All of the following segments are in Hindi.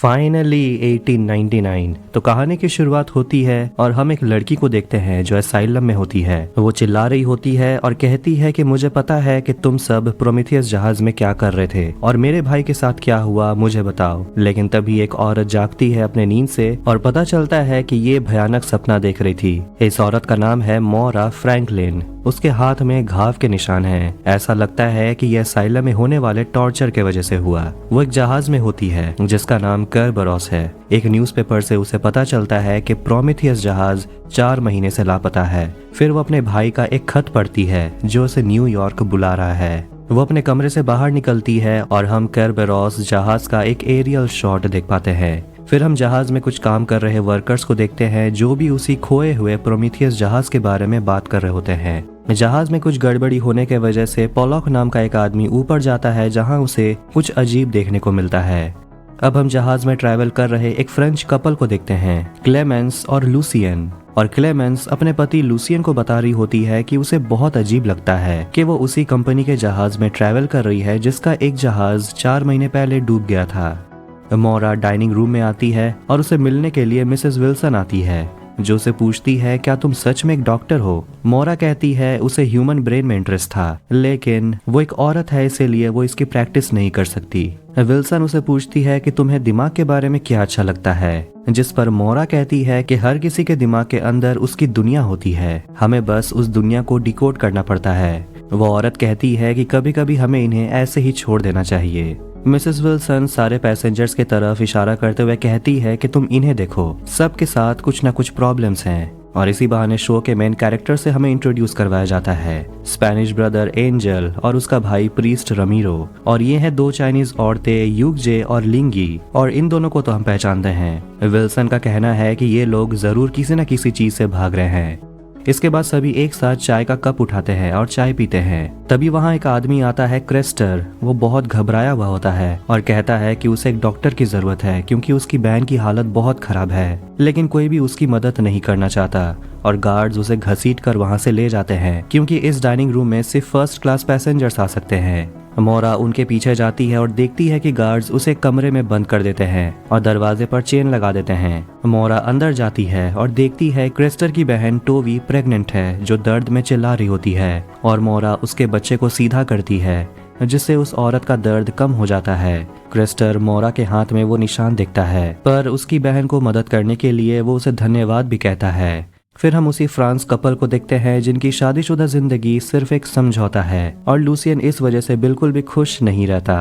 फाइनली 1899। तो कहानी की शुरुआत होती है और हम एक लड़की को देखते हैं जो असाइलम में होती है। वो चिल्ला रही होती है और कहती है कि मुझे पता है कि तुम सब प्रोमीथियस जहाज में क्या कर रहे थे और मेरे भाई के साथ क्या हुआ मुझे बताओ। लेकिन तभी एक औरत जागती है अपने नींद से और पता चलता है कि ये भयानक सपना देख रही थी। इस औरत का नाम है मोरा फ्रैंकलिन। उसके हाथ में घाव के निशान हैं। ऐसा लगता है कि यह असाइलम में होने वाले टॉर्चर के वजह से हुआ। वो एक जहाज में होती है जिसका नाम करबरोस है। एक न्यूज़पेपर से उसे पता चलता है कि प्रोमीथियस जहाज 4 महीने से लापता है। फिर वो अपने भाई का एक खत पढ़ती है जो उसे न्यूयॉर्क बुला रहा है। वो अपने कमरे से बाहर निकलती है और हम करबरोस जहाज का एक एरियल शॉट देख पाते हैं। फिर हम जहाज में कुछ काम कर रहे वर्कर्स को देखते हैं जो भी उसी खोए हुए प्रोमीथियस जहाज के बारे में बात कर रहे होते हैं। जहाज में कुछ गड़बड़ी होने के वजह से पोलॉक नाम का एक आदमी ऊपर जाता है जहां उसे कुछ अजीब देखने को मिलता है। अब हम जहाज में ट्रैवल कर रहे एक फ्रेंच कपल को देखते हैं, क्लेमेंस और लूसियन। और क्लेमेंस अपने पति लूसियन को बता रही होती है कि उसे बहुत अजीब लगता है कि वो उसी कंपनी के जहाज में ट्रैवल कर रही है जिसका एक जहाज 4 महीने पहले डूब गया था। मोरा डाइनिंग रूम में आती है और उसे मिलने के लिए मिसेस विल्सन आती है जो उसे पूछती है क्या तुम सच में एक डॉक्टर हो। मोरा कहती है उसे ह्यूमन ब्रेन में इंटरेस्ट था लेकिन वो एक औरत है इसीलिए वो इसकी प्रैक्टिस नहीं कर सकती। विल्सन उसे पूछती है कि तुम्हें दिमाग के बारे में क्या अच्छा लगता है, जिस पर मोरा कहती है कि हर किसी के दिमाग के अंदर उसकी दुनिया होती है, हमें बस उस दुनिया को डिकोड करना पड़ता है। वो औरत कहती है कि कभी कभी हमें इन्हें ऐसे ही छोड़ देना चाहिए। मिसेस विल्सन सारे पैसेंजर्स की तरफ इशारा करते हुए कहती है कि तुम इन्हें देखो, सबके साथ कुछ ना कुछ प्रॉब्लम्स हैं। और इसी बहाने शो के मेन कैरेक्टर से हमें इंट्रोड्यूस करवाया जाता है, स्पेनिश ब्रदर एंजल और उसका भाई प्रीस्ट रमीरो। और ये हैं 2 चाइनीज औरतें युगजे और लिंगी, और इन दोनों को तो हम पहचानते हैं। विल्सन का कहना है कि ये लोग जरूर किसी न किसी चीज से भाग रहे हैं। इसके बाद सभी एक साथ चाय का कप उठाते हैं और चाय पीते हैं। तभी वहाँ एक आदमी आता है, क्रेस्टर। वो बहुत घबराया हुआ होता है और कहता है कि उसे एक डॉक्टर की जरूरत है क्योंकि उसकी बहन की हालत बहुत खराब है। लेकिन कोई भी उसकी मदद नहीं करना चाहता और गार्ड्स उसे घसीट कर वहाँ से ले जाते हैं क्योंकि इस डाइनिंग रूम में सिर्फ फर्स्ट क्लास पैसेंजर्स आ सकते हैं। मोरा उनके पीछे जाती है और देखती है कि गार्ड्स उसे कमरे में बंद कर देते हैं और दरवाजे पर चेन लगा देते हैं। मोरा अंदर जाती है और देखती है क्रेस्टर की बहन टोवी प्रेग्नेंट है जो दर्द में चिल्ला रही होती है और मोरा उसके बच्चे को सीधा करती है जिससे उस औरत का दर्द कम हो जाता है। क्रेस्टर मोरा के हाथ में वो निशान देखता है पर उसकी बहन को मदद करने के लिए वो उसे धन्यवाद भी कहता है। फिर हम उसी फ्रांस कपल को देखते हैं जिनकी शादीशुदा जिंदगी सिर्फ एक समझौता है और लूसियन इस वजह से बिल्कुल भी खुश नहीं रहता।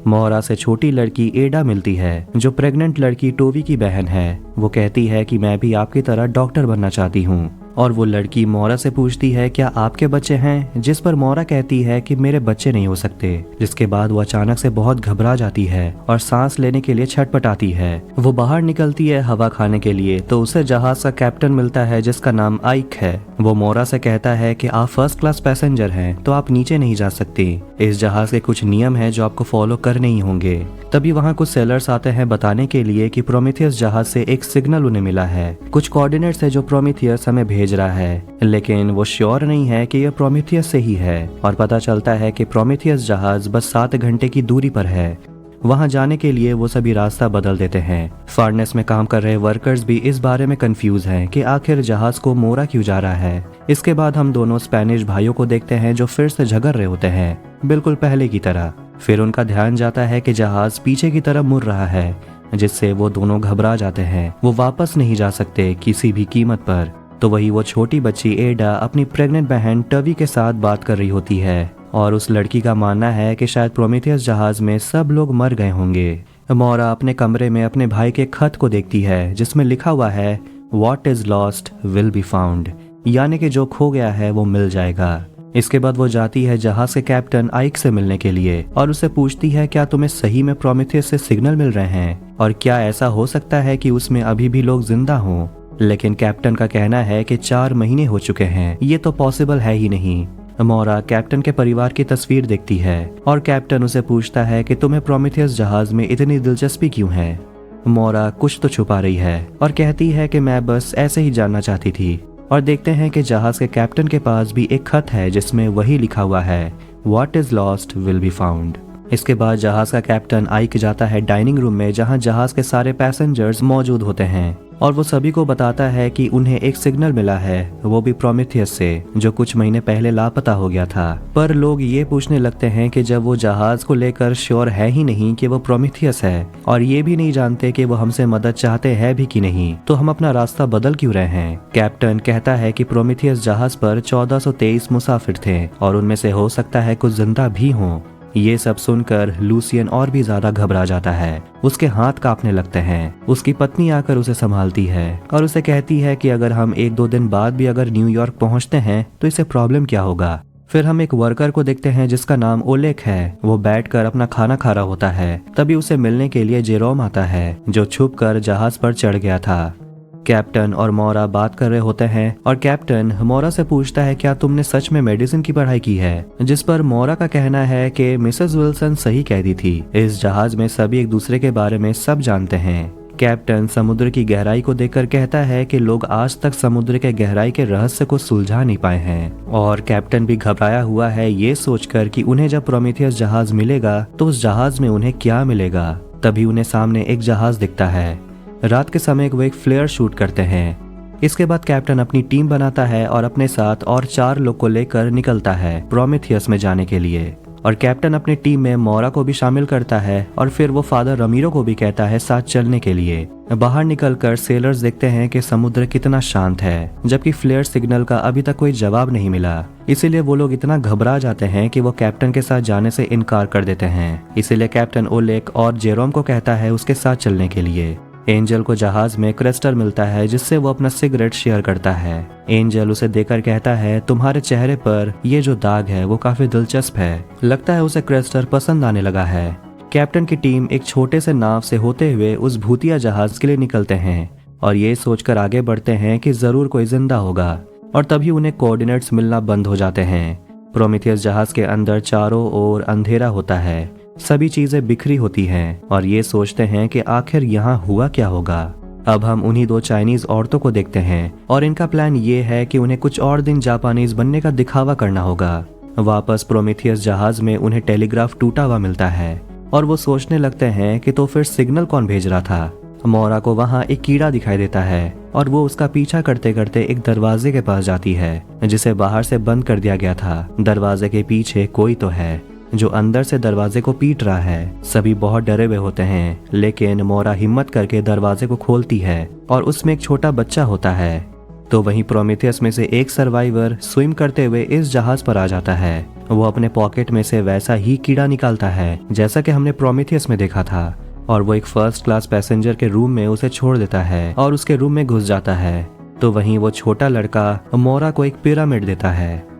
मोरा से छोटी लड़की एडा मिलती है जो प्रेग्नेंट लड़की टोवी की बहन है। वो कहती है कि मैं भी आपकी तरह डॉक्टर बनना चाहती हूँ और वो लड़की मोरा से पूछती है क्या आपके बच्चे हैं, जिस पर मोरा कहती है कि मेरे बच्चे नहीं हो सकते। जिसके बाद वो अचानक से बहुत घबरा जाती है और सांस लेने के लिए छटपटाती है। वो बाहर निकलती है हवा खाने के लिए तो उसे जहाज का कैप्टन मिलता है जिसका नाम आइक है। वो मोरा से कहता है कि आप फर्स्ट क्लास पैसेंजर हैं तो आप नीचे नहीं जा सकती। इस जहाज के कुछ नियम हैं जो आपको फॉलो करने ही होंगे। तभी वहाँ कुछ सेलर्स आते हैं बताने के लिए कि प्रोमीथियस जहाज से एक सिग्नल उन्हें मिला है, कुछ कोऑर्डिनेट्स है जो प्रोमीथियस हमें भेज रहा है, लेकिन वो श्योर नहीं है कि यह प्रोमीथियस से ही है। और पता चलता है कि प्रोमीथियस जहाज बस 7 घंटे की दूरी पर है। वहां जाने के लिए वो सभी रास्ता बदल देते हैं। फार्नेस में काम कर रहे वर्कर्स भी इस बारे में कंफ्यूज हैं कि आखिर जहाज को मोरा क्यों जा रहा है। इसके बाद हम दोनों स्पेनिश भाइयों को देखते हैं जो फिर से झगड़ रहे होते हैं, बिल्कुल पहले की तरह। फिर उनका ध्यान जाता है कि जहाज पीछे की तरफ मुड़ रहा है जिससे वो दोनों घबरा जाते हैं। वो वापस नहीं जा सकते किसी भी कीमत पर। तो वही वो छोटी बच्ची एडा अपनी प्रेग्नेंट बहन टवी के साथ बात कर रही होती है और उस लड़की का मानना है कि शायद प्रोमीथियस जहाज में सब लोग मर गए होंगे। मोरा अपने कमरे में अपने भाई के खत को देखती है जिसमें लिखा हुआ है what is lost will be found, यानी कि जो खो गया है वो मिल जाएगा। इसके बाद वो जाती है जहाज के कैप्टन आइक से मिलने के लिए और उसे पूछती है क्या तुम्हें सही में प्रोमीथियस से सिग्नल मिल रहे हैं और क्या ऐसा हो सकता है कि उसमें अभी भी लोग जिंदा हों। लेकिन कैप्टन का कहना है कि 4 महीने हो चुके हैं, ये तो पॉसिबल है ही नहीं। मोरा कैप्टन के परिवार की तस्वीर देखती है और कैप्टन उसे पूछता है कि तुम्हें प्रोमीथियस जहाज में इतनी दिलचस्पी क्यों है। मोरा कुछ तो छुपा रही है और कहती है कि मैं बस ऐसे ही जानना चाहती थी। और देखते हैं कि जहाज के कैप्टन के पास भी एक खत है जिसमें वही लिखा हुआ है what is lost will be found. इसके बाद जहाज का कैप्टन आइक जाता है डाइनिंग रूम में जहां जहाज के सारे पैसेंजर्स मौजूद होते हैं और वो सभी को बताता है कि उन्हें एक सिग्नल मिला है, वो भी प्रोमेथियस से, जो कुछ महीने पहले लापता हो गया था। पर लोग ये पूछने लगते हैं कि जब वो जहाज को लेकर श्योर है ही नहीं कि वो प्रोमेथियस है और ये भी नहीं जानते कि वो हमसे मदद चाहते हैं भी कि नहीं, तो हम अपना रास्ता बदल क्यों रहे हैं। कैप्टन कहता है कि प्रोमेथियस जहाज पर 1423 मुसाफिर थे और उनमें से हो सकता है कुछ जिंदा भी हों। ये सब सुनकर लूसियन और भी ज्यादा घबरा जाता है, उसके हाथ कांपने लगते हैं। उसकी पत्नी आकर उसे संभालती है और उसे कहती है कि अगर हम 1-2 दिन बाद भी अगर न्यूयॉर्क पहुंचते हैं तो इसे प्रॉब्लम क्या होगा। फिर हम एक वर्कर को देखते हैं जिसका नाम ओलेक है। वो बैठकर अपना खाना खा रहा होता है, तभी उसे मिलने के लिए जेरोम आता है जो छुपकर जहाज पर चढ़ गया था। कैप्टन और मोरा बात कर रहे होते हैं और कैप्टन मोरा से पूछता है क्या तुमने सच में मेडिसिन की पढ़ाई की है, जिस पर मोरा का कहना है कि मिसेस विल्सन सही कह दी थी, इस जहाज में सभी एक दूसरे के बारे में सब जानते हैं। कैप्टन समुद्र की गहराई को देखकर कहता है कि लोग आज तक समुद्र के गहराई के रहस्य को सुलझा नहीं पाए हैं और कैप्टन भी घबराया हुआ है ये सोचकर कि उन्हें जब प्रोमेथियस जहाज मिलेगा तो उस जहाज में उन्हें क्या मिलेगा। तभी उन्हें सामने एक जहाज दिखता है। रात के समय वो एक फ्लेयर शूट करते हैं। इसके बाद कैप्टन अपनी टीम बनाता है और अपने साथ और 4 लोग को लेकर निकलता है प्रोमेथियस में जाने के लिए और कैप्टन अपनी टीम में मोरा को भी शामिल करता है और फिर वो फादर रमीरो को भी कहता है साथ चलने के लिए। बाहर निकलकर सेलर्स देखते हैं कि समुद्र कितना शांत है, जबकि फ्लेयर सिग्नल का अभी तक कोई जवाब नहीं मिला। इसीलिए वो लोग इतना घबरा जाते हैं कि वो कैप्टन के साथ जाने से इनकार कर देते हैं। इसीलिए कैप्टन ओलेक और जेरोम को कहता है उसके साथ चलने के लिए। एंजल को जहाज में क्रिस्टल मिलता है जिससे वो अपना सिगरेट शेयर करता है। एंजल उसे देकर कहता है तुम्हारे चेहरे पर ये जो दाग है वो काफी दिलचस्प है। लगता है उसे क्रिस्टल पसंद आने लगा है। कैप्टन की टीम एक छोटे से नाव से होते हुए उस भूतिया जहाज के लिए निकलते हैं और ये सोचकर आगे बढ़ते हैं कि जरूर कोई जिंदा होगा और तभी उन्हें कोऑर्डिनेट्स मिलना बंद हो जाते हैं। प्रोमेथियस जहाज के अंदर चारों ओर अंधेरा होता है, सभी चीजें बिखरी होती हैं और ये सोचते हैं कि आखिर यहाँ हुआ क्या होगा। अब हम उन्हीं 2 चाइनीज औरतों को देखते हैं और इनका प्लान ये है कि उन्हें कुछ और दिन जापानीज बनने का दिखावा करना होगा। वापस प्रोमेथियस जहाज में उन्हें टेलीग्राफ टूटा हुआ मिलता है और वो सोचने लगते हैं कि तो फिर सिग्नल कौन भेज रहा था। मोरा को वहाँ एक कीड़ा दिखाई देता है और वो उसका पीछा करते करते एक दरवाजे के पास जाती है जिसे बाहर से बंद कर दिया गया था। दरवाजे के पीछे कोई तो है जो अंदर से दरवाजे को पीट रहा है। सभी बहुत डरे हुए होते हैं, लेकिन मोरा हिम्मत करके दरवाजे को खोलती है और उसमें एक छोटा बच्चा होता है। तो वहीं प्रोमेथियस में से एक सर्वाइवर स्विम करते हुए इस जहाज पर आ जाता है। वो अपने पॉकेट में से वैसा ही कीड़ा निकालता है जैसा कि हमने प्रोमेथियस में देखा था और वो एक फर्स्ट क्लास पैसेंजर के रूम में उसे छोड़ देता है और उसके रूम में घुस जाता है। तो वहीं वो छोटा लड़का मोरा को एक पिरामिड देता है।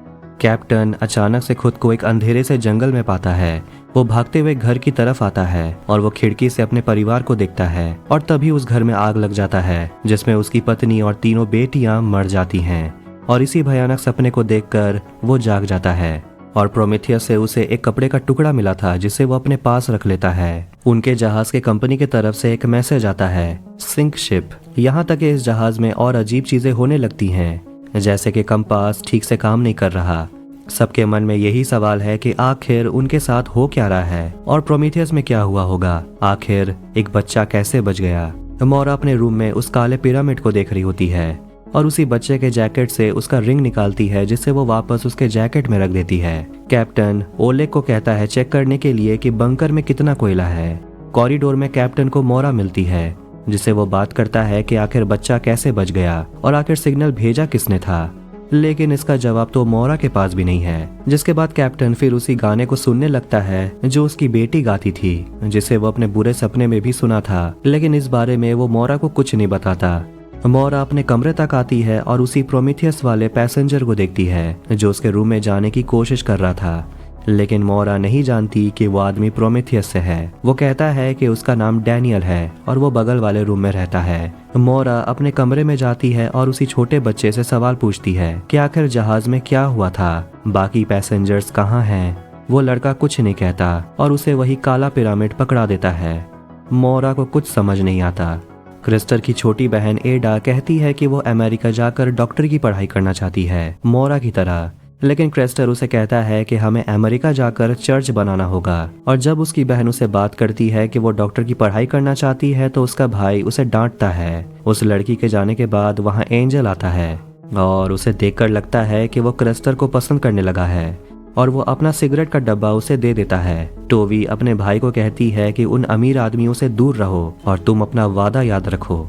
कैप्टन अचानक से खुद को एक अंधेरे से जंगल में पाता है। वो भागते हुए घर की तरफ आता है और वो खिड़की से अपने परिवार को देखता है और तभी उस घर में आग लग जाता है जिसमें उसकी पत्नी और 3 बेटियां मर जाती हैं और इसी भयानक सपने को देखकर वो जाग जाता है और प्रोमेथियस से उसे एक कपड़े का टुकड़ा मिला था जिसे वो अपने पास रख लेता है। उनके जहाज के कंपनी की तरफ से एक मैसेज आता है, सिंक शिप। यहाँ तक इस जहाज में और अजीब चीजें होने लगती हैं, जैसे कि कंपास ठीक से काम नहीं कर रहा। सबके मन में यही सवाल है कि आखिर उनके साथ हो क्या रहा है और प्रोमेथियस में क्या हुआ होगा। आखिर एक बच्चा कैसे बच गया। मोरा अपने रूम में उस काले पिरामिड को देख रही होती है और उसी बच्चे के जैकेट से उसका रिंग निकालती है जिसे वो वापस उसके जैकेट में रख देती है। कैप्टन ओलेक को कहता है चेक करने के लिए कि बंकर में कितना कोयला है। कॉरिडोर में कैप्टन को मोरा मिलती है जिसे वो बात करता है कि आखिर बच्चा कैसे बच गया और आखिर सिग्नल भेजा किसने था, लेकिन इसका जवाब तो मोरा के पास भी नहीं है। जिसके बाद कैप्टन फिर उसी गाने को सुनने लगता है जो उसकी बेटी गाती थी, जिसे वो अपने बुरे सपने में भी सुना था, लेकिन इस बारे में वो मोरा को कुछ नहीं बताता। मोरा अपने कमरे तक आती है और उसी प्रोमेथियस वाले पैसेंजर को देखती है जो उसके रूम में जाने की कोशिश कर रहा था, लेकिन मोरा नहीं जानती कि वो आदमी प्रोमेथियस से है। वो कहता है कि उसका नाम डैनियल है और वो बगल वाले रूम में रहता है। मोरा अपने कमरे में जाती है और उसी छोटे बच्चे से सवाल पूछती है कि आखिर जहाज में क्या हुआ था, बाकी पैसेंजर्स कहाँ हैं। वो लड़का कुछ नहीं कहता और उसे वही काला पिरामिड पकड़ा देता है। मोरा को कुछ समझ नहीं आता। क्रिस्टर की छोटी बहन एडा कहती है कि वो अमेरिका जाकर डॉक्टर की पढ़ाई करना चाहती है मोरा की तरह, लेकिन क्रेस्टर उसे कहता है कि हमें अमेरिका जाकर चर्च बनाना होगा। और जब उसकी बहन उसे बात करती है कि वो डॉक्टर की पढ़ाई करना चाहती है तो उसका भाई उसे डांटता है। उस लड़की के जाने के बाद वहाँ एंजल आता है और उसे देखकर लगता है कि वो क्रेस्टर को पसंद करने लगा है और वो अपना सिगरेट का डब्बा उसे दे देता है। टोवी अपने भाई को कहती है कि उन अमीर आदमियों से दूर रहो और तुम अपना वादा याद रखो।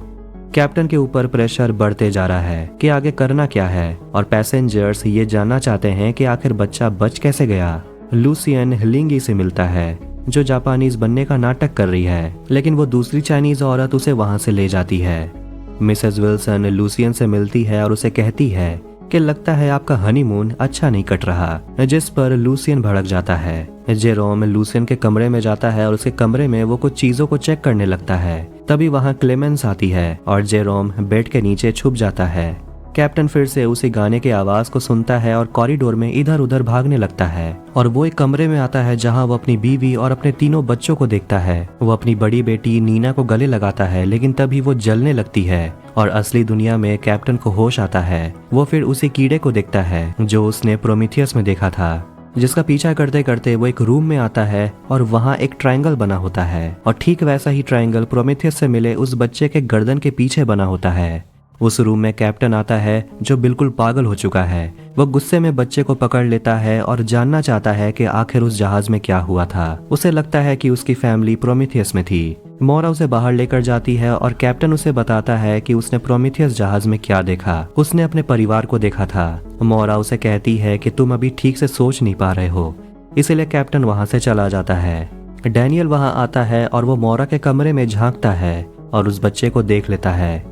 कैप्टन के ऊपर प्रेशर बढ़ते जा रहा है कि आगे करना क्या है और पैसेंजर्स ये जानना चाहते हैं कि आखिर बच्चा बच कैसे गया। लूसियन लिंगी से मिलता है जो जापानीज बनने का नाटक कर रही है, लेकिन वो दूसरी चाइनीज औरत उसे वहां से ले जाती है। मिसेस विल्सन लूसियन से मिलती है और उसे कहती है कि लगता है आपका हनीमून अच्छा नहीं कट रहा, जिस पर लूसियन भड़क जाता है। जेरोम लूसियन के कमरे में जाता है और उसके कमरे में वो कुछ चीजों को चेक करने लगता है। तभी वहाँ क्लेमेंस आती है और जेरोम बेड के नीचे छुप जाता है। कैप्टन फिर से उसी गाने की आवाज को सुनता है और कॉरिडोर में इधर उधर भागने लगता है और वो एक कमरे में आता है जहाँ वो अपनी बीवी और अपने तीनों बच्चों को देखता है। वो अपनी बड़ी बेटी नीना को गले लगाता है, लेकिन तभी वो जलने लगती है और असली दुनिया में कैप्टन को होश आता है। वो फिर उसी कीड़े को देखता है जो उसने प्रोमीथियस में देखा था, जिसका पीछा करते करते वो एक रूम में आता है और वहाँ एक ट्रायंगल बना होता है और ठीक वैसा ही ट्रायंगल प्रोमीथियस से मिले उस बच्चे के गर्दन के पीछे बना होता है। उस रूम में कैप्टन आता है जो बिल्कुल पागल हो चुका है। वो गुस्से में बच्चे को पकड़ लेता है और जानना चाहता है कि आखिर उस जहाज में क्या हुआ था। उसे लगता है कि उसकी फैमिली प्रोमीथियस में थी। मोरा उसे बाहर लेकर जाती है और कैप्टन उसे बताता है कि उसने प्रोमीथियस जहाज में क्या देखा। उसने अपने परिवार को देखा था। मोरा उसे कहती है कि तुम अभी ठीक से सोच नहीं पा रहे हो, इसीलिए कैप्टन वहां से चला जाता है। डैनियल वहां आता है और वो मोरा के कमरे में झांकता है और उस बच्चे को देख लेता है।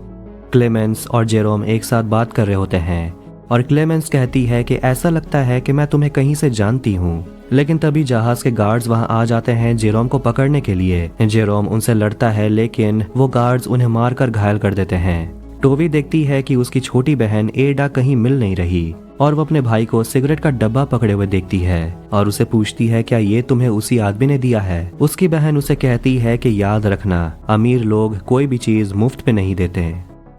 क्लेमेंस और जेरोम एक साथ बात कर रहे होते हैं और क्लेमेंस कहती है कि ऐसा लगता है कि मैं तुम्हें कहीं से जानती हूँ। लेकिन तभी जहाज के गार्ड्स वहां आ जाते हैं जेरोम को पकड़ने के लिए। जेरोम उनसे लड़ता है, लेकिन वो गार्ड्स उन्हें मारकर घायल कर देते हैं। टोवी देखती है कि उसकी छोटी बहन एडा कहीं मिल नहीं रही और वो अपने भाई को सिगरेट का डब्बा पकड़े हुए देखती है और उसे पूछती है क्या ये तुम्हें उसी आदमी ने दिया है। उसकी बहन उसे कहती है कि याद रखना, अमीर लोग कोई भी चीज मुफ्त पे नहीं देते।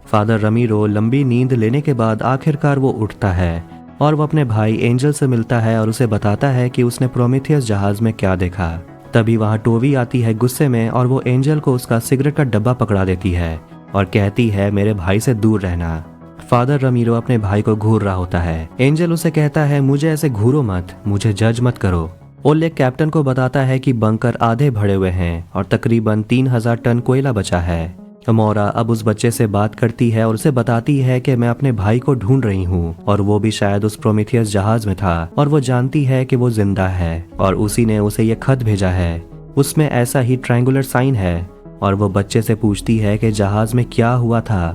फादर रमीरो लंबी नींद लेने के बाद आखिरकार वो उठता है और वो अपने भाई एंजल से मिलता है और उसे बताता है कि उसने प्रोमीथियस जहाज में क्या देखा। तभी वहाँ टोवी आती है गुस्से में और वो एंजल को उसका सिगरेट का डब्बा पकड़ा देती है और कहती है मेरे भाई से दूर रहना। फादर रमीरो अपने भाई को घूर रहा होता है। एंजल उसे कहता है मुझे ऐसे घूरो मत, मुझे जज मत करो। ओलेग कैप्टन को बताता है कि बंकर आधे भरे हुए हैं और तकरीबन 3000 टन कोयला बचा है। मोरा अब उस बच्चे से बात करती है और उसे बताती है कि मैं अपने भाई को ढूंढ रही हूँ और वो भी शायद उस प्रोमीथियस जहाज में था और वो जानती है कि वो जिंदा है और उसी ने उसे ये खत भेजा है। उसमें ऐसा ही ट्रायंगुलर साइन है और वो बच्चे से पूछती है कि जहाज में क्या हुआ था।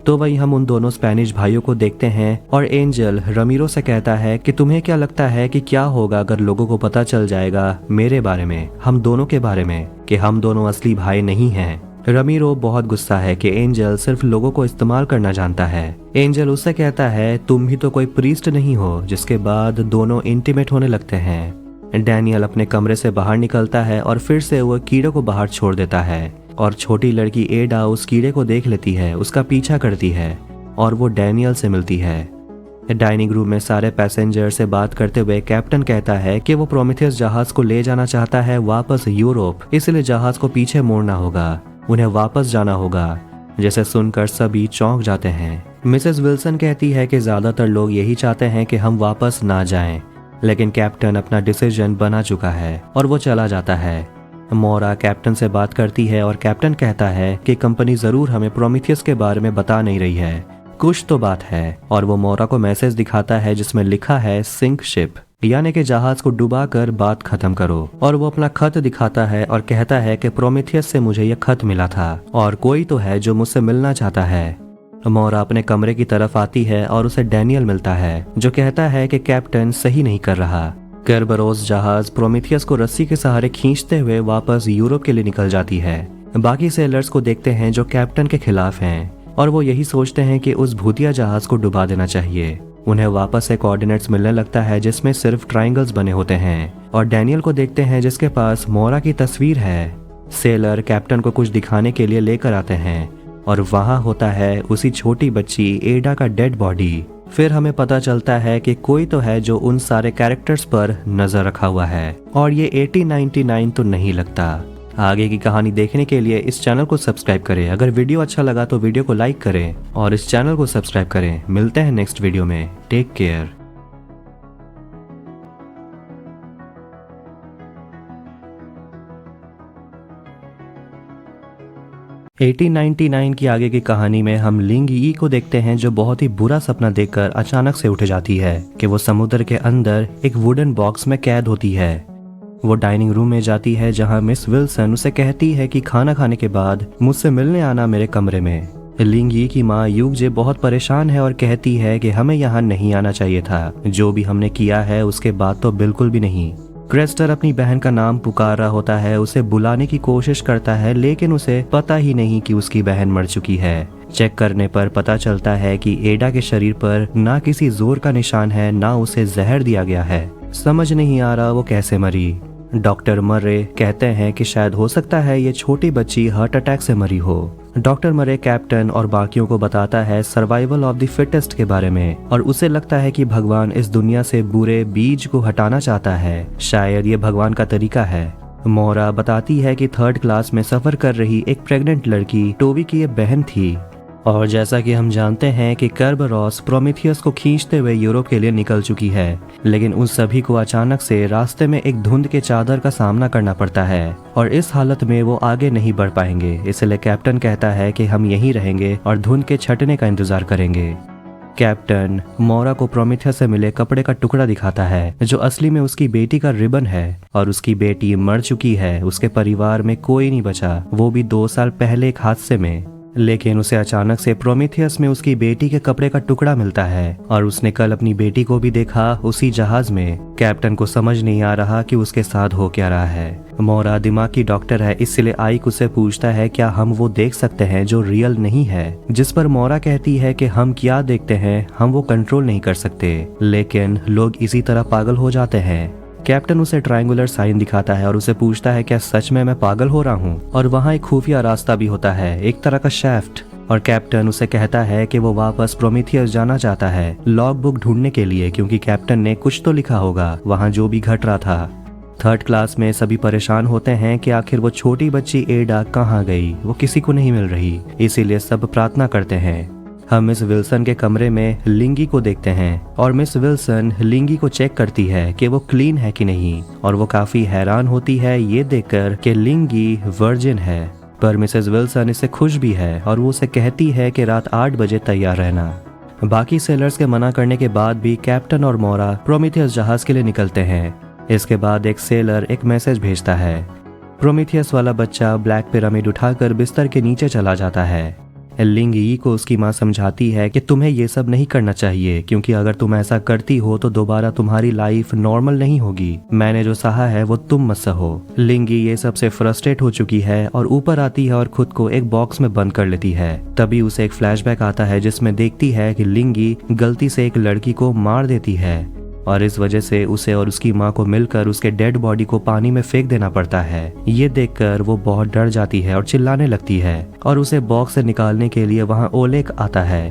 तो वही हम उन दोनों स्पेनिश भाइयों को देखते हैं और एंजल रमीरो से कहता है कि तुम्हें क्या लगता है कि क्या होगा अगर लोगों को पता चल जाएगा मेरे बारे में, हम दोनों के बारे में, कि हम दोनों असली भाई नहीं हैं। रमीरो बहुत गुस्सा है कि एंजल सिर्फ लोगों को इस्तेमाल करना जानता है। एंजल उससे कहता है तुम भी तो कोई प्रीस्ट नहीं हो, जिसके बाद दोनों इंटीमेट होने लगते हैं। डैनियल अपने कमरे से बाहर निकलता है और फिर से वो कीड़े को बाहर छोड़ देता है और छोटी लड़की एडा उस कीड़े को देख लेती है, उसका पीछा करती है और वो डैनियल से मिलती है। डाइनिंग रूम में सारे पैसेंजर से बात करते हुए कैप्टन कहता है कि वो प्रोमीथियस जहाज को ले जाना चाहता है वापस यूरोप, इसलिए जहाज को पीछे मोड़ना होगा, उन्हें वापस जाना होगा। जैसे सुनकर सभी चौंक जाते हैं। मिसेस विल्सन कहती है कि ज्यादातर लोग यही चाहते हैं कि हम वापस ना जाएं, लेकिन कैप्टन अपना डिसीजन बना चुका है और वो चला जाता है। मोरा कैप्टन से बात करती है और कैप्टन कहता है कि कंपनी जरूर हमें प्रोमीथियस के बारे में बता नहीं रही है, कुछ तो बात है। और वो मोरा को मैसेज दिखाता है जिसमें लिखा है सिंक शिप, यानी कि जहाज को डुबा कर बात खत्म करो। और वो अपना खत दिखाता है और कहता है कि प्रोमीथियस से मुझे यह खत मिला था और कोई तो है जो मुझसे मिलना चाहता है। मोरा अपने कमरे की तरफ आती है और उसे डैनियल मिलता है जो कहता है कि कैप्टन सही नहीं कर रहा। केरबरोस जहाज प्रोमीथियस को रस्सी के सहारे खींचते हुए वापस यूरोप के लिए निकल जाती है। बाकी सेलर्स को देखते हैं जो कैप्टन के खिलाफ हैं और वो यही सोचते हैं कि उस भूतिया जहाज को डुबा देना चाहिए। उन्हें वापस से कोऑर्डिनेट्स मिलने लगता है जिसमें सिर्फ ट्रायंगल्स बने होते हैं और डैनियल को देखते हैं जिसके पास मोरा की तस्वीर है। सेलर कैप्टन को कुछ दिखाने के लिए लेकर आते हैं और वहां होता है उसी छोटी बच्ची एडा का डेड बॉडी। फिर हमें पता चलता है कि कोई तो है जो उन सारे कैरेक्टर्स पर नजर रखा हुआ है और ये 1899 तो नहीं लगता। आगे की कहानी देखने के लिए इस चैनल को सब्सक्राइब करें। अगर वीडियो अच्छा लगा तो वीडियो को लाइक करें और इस चैनल को सब्सक्राइब करें। मिलते हैं नेक्स्ट वीडियो में। Take care. 1899 की आगे की कहानी में हम लिंग यी को देखते हैं जो बहुत ही बुरा सपना देखकर अचानक से उठ जाती है कि वो समुद्र के अंदर एक वुडन बॉक्स में कैद होती है। वो डाइनिंग रूम में जाती है जहां मिस विल्सन उसे कहती है कि खाना खाने के बाद मुझसे मिलने आना मेरे कमरे में। लिंग यी की माँ यूजे बहुत परेशान है और कहती है कि हमें यहाँ नहीं आना चाहिए था, जो भी हमने किया है उसके बाद तो बिल्कुल भी नहीं। क्रेस्टर अपनी बहन का नाम पुकार रहा होता है, उसे बुलाने की कोशिश करता है लेकिन उसे पता ही नहीं कि उसकी बहन मर चुकी है। चेक करने पर पता चलता है कि एडा के शरीर पर ना किसी जोर का निशान है, ना उसे जहर दिया गया है। समझ नहीं आ रहा वो कैसे मरी। डॉक्टर मर्रे कहते हैं कि शायद हो सकता है ये छोटी बच्ची हार्ट अटैक से मरी हो। डॉक्टर मर्रे कैप्टन और बाकियों को बताता है सर्वाइवल ऑफ द फिटेस्ट के बारे में और उसे लगता है कि भगवान इस दुनिया से बुरे बीज को हटाना चाहता है। शायद ये भगवान का तरीका है। मोरा बताती है कि 3rd क्लास में सफर कर रही एक प्रेग्नेंट लड़की टोवी की ये बहन थी और जैसा कि हम जानते हैं कि कर्बरॉस प्रोमेथियस को खींचते हुए यूरोप के लिए निकल चुकी है, लेकिन उन सभी को अचानक से रास्ते में एक धुंध के चादर का सामना करना पड़ता है और इस हालत में वो आगे नहीं बढ़ पाएंगे। इसलिए कैप्टन कहता है कि हम यहीं रहेंगे और धुंध के छटने का इंतजार करेंगे। कैप्टन मोरा को प्रोमेथियस से मिले कपड़े का टुकड़ा दिखाता है जो असली में उसकी बेटी का रिबन है और उसकी बेटी मर चुकी है। उसके परिवार में कोई नहीं बचा, वो भी 2 साल पहले एक हादसे में। लेकिन उसे अचानक से प्रोमेथियस में उसकी बेटी के कपड़े का टुकड़ा मिलता है और उसने कल अपनी बेटी को भी देखा उसी जहाज में। कैप्टन को समझ नहीं आ रहा कि उसके साथ हो क्या रहा है। मोरा दिमाग की डॉक्टर है, इसलिए आइक उससे पूछता है क्या हम वो देख सकते हैं जो रियल नहीं है, जिस पर मोरा कहती है कि हम क्या देखते हैं हम वो कंट्रोल नहीं कर सकते, लेकिन लोग इसी तरह पागल हो जाते हैं। कैप्टन उसे ट्रायंगुलर साइन दिखाता है और उसे पूछता है क्या सच में मैं पागल हो रहा हूँ। और वहाँ एक खुफिया रास्ता भी होता है, एक तरह का शेफ्ट। और कैप्टन उसे कहता है कि वो वापस प्रोमेथियस जाना चाहता है लॉग बुक ढूंढने के लिए, क्योंकि कैप्टन ने कुछ तो लिखा होगा वहाँ जो भी घट रहा था। 3rd क्लास में सभी परेशान होते हैं कि आखिर वो छोटी बच्ची एडा कहाँ गई, वो किसी को नहीं मिल रही, इसीलिए सब प्रार्थना करते हैं। हम मिस विल्सन के कमरे में लिंगी को देखते हैं और मिस विल्सन लिंगी को चेक करती है कि वो क्लीन है कि नहीं और वो काफी हैरान होती है ये देखकर कि लिंगी वर्जिन है। पर मिसेस विल्सन इससे खुश भी है और वो उसे कहती है कि रात 8 बजे तैयार रहना। बाकी सेलर्स के मना करने के बाद भी कैप्टन और मोरा प्रोमेथियस जहाज के लिए निकलते हैं। इसके बाद एक सेलर एक मैसेज भेजता है। प्रोमेथियस वाला बच्चा ब्लैक पिरामिड उठाकर बिस्तर के नीचे चला जाता है। लिंग यी को उसकी माँ समझाती है कि तुम्हें ये सब नहीं करना चाहिए, क्योंकि अगर तुम ऐसा करती हो तो दोबारा तुम्हारी लाइफ नॉर्मल नहीं होगी। मैंने जो सहा है वो तुम मत सहो। लिंग यी ये सबसे फ्रस्ट्रेट हो चुकी है और ऊपर आती है और खुद को एक बॉक्स में बंद कर लेती है। तभी उसे एक फ्लैशबैक आता है जिसमें देखती है कि लिंग यी गलती से एक लड़की को मार देती है और इस वजह से उसे और उसकी माँ को मिलकर उसके डेड बॉडी को पानी में फेंक देना पड़ता है। ये देखकर वो बहुत डर जाती है और चिल्लाने लगती है और उसे बॉक्स से निकालने के लिए वहाँ ओलेक आता है।